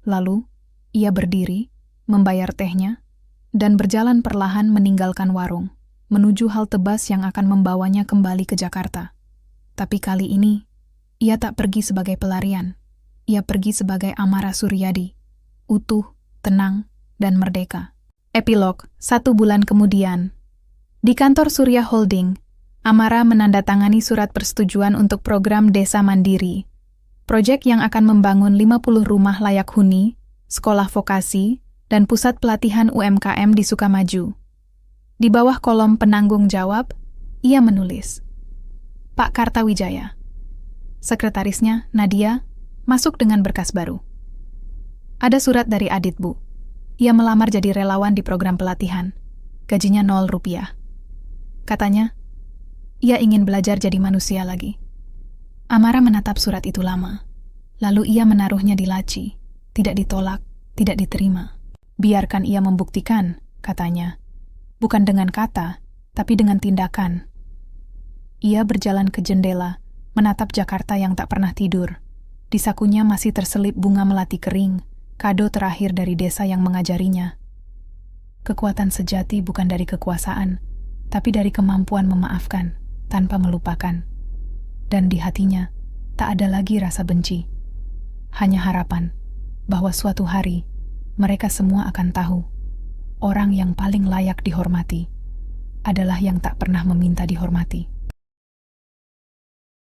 Lalu, ia berdiri, membayar tehnya, dan berjalan perlahan meninggalkan warung, menuju halte bus yang akan membawanya kembali ke Jakarta. Tapi kali ini, ia tak pergi sebagai pelarian. Ia pergi sebagai Amara Suryadi, utuh, tenang, dan merdeka. Epilog, 1 bulan kemudian. Di kantor Surya Holding, Amara menandatangani surat persetujuan untuk program Desa Mandiri, proyek yang akan membangun 50 rumah layak huni, sekolah vokasi, dan pusat pelatihan UMKM di Sukamaju. Di bawah kolom penanggung jawab, ia menulis, Pak Kartawijaya. Sekretarisnya, Nadia, masuk dengan berkas baru. Ada surat dari Adit, Bu. Ia melamar jadi relawan di program pelatihan. Gajinya 0 rupiah. Katanya, ia ingin belajar jadi manusia lagi. Amara menatap surat itu lama. Lalu ia menaruhnya di laci. Tidak ditolak, tidak diterima. Biarkan ia membuktikan, katanya. Bukan dengan kata, tapi dengan tindakan. Ia berjalan ke jendela, menatap Jakarta yang tak pernah tidur. Di sakunya masih terselip bunga melati kering, kado terakhir dari desa yang mengajarinya. Kekuatan sejati bukan dari kekuasaan, tapi dari kemampuan memaafkan, tanpa melupakan. Dan di hatinya, tak ada lagi rasa benci. Hanya harapan, bahwa suatu hari, mereka semua akan tahu, orang yang paling layak dihormati, adalah yang tak pernah meminta dihormati.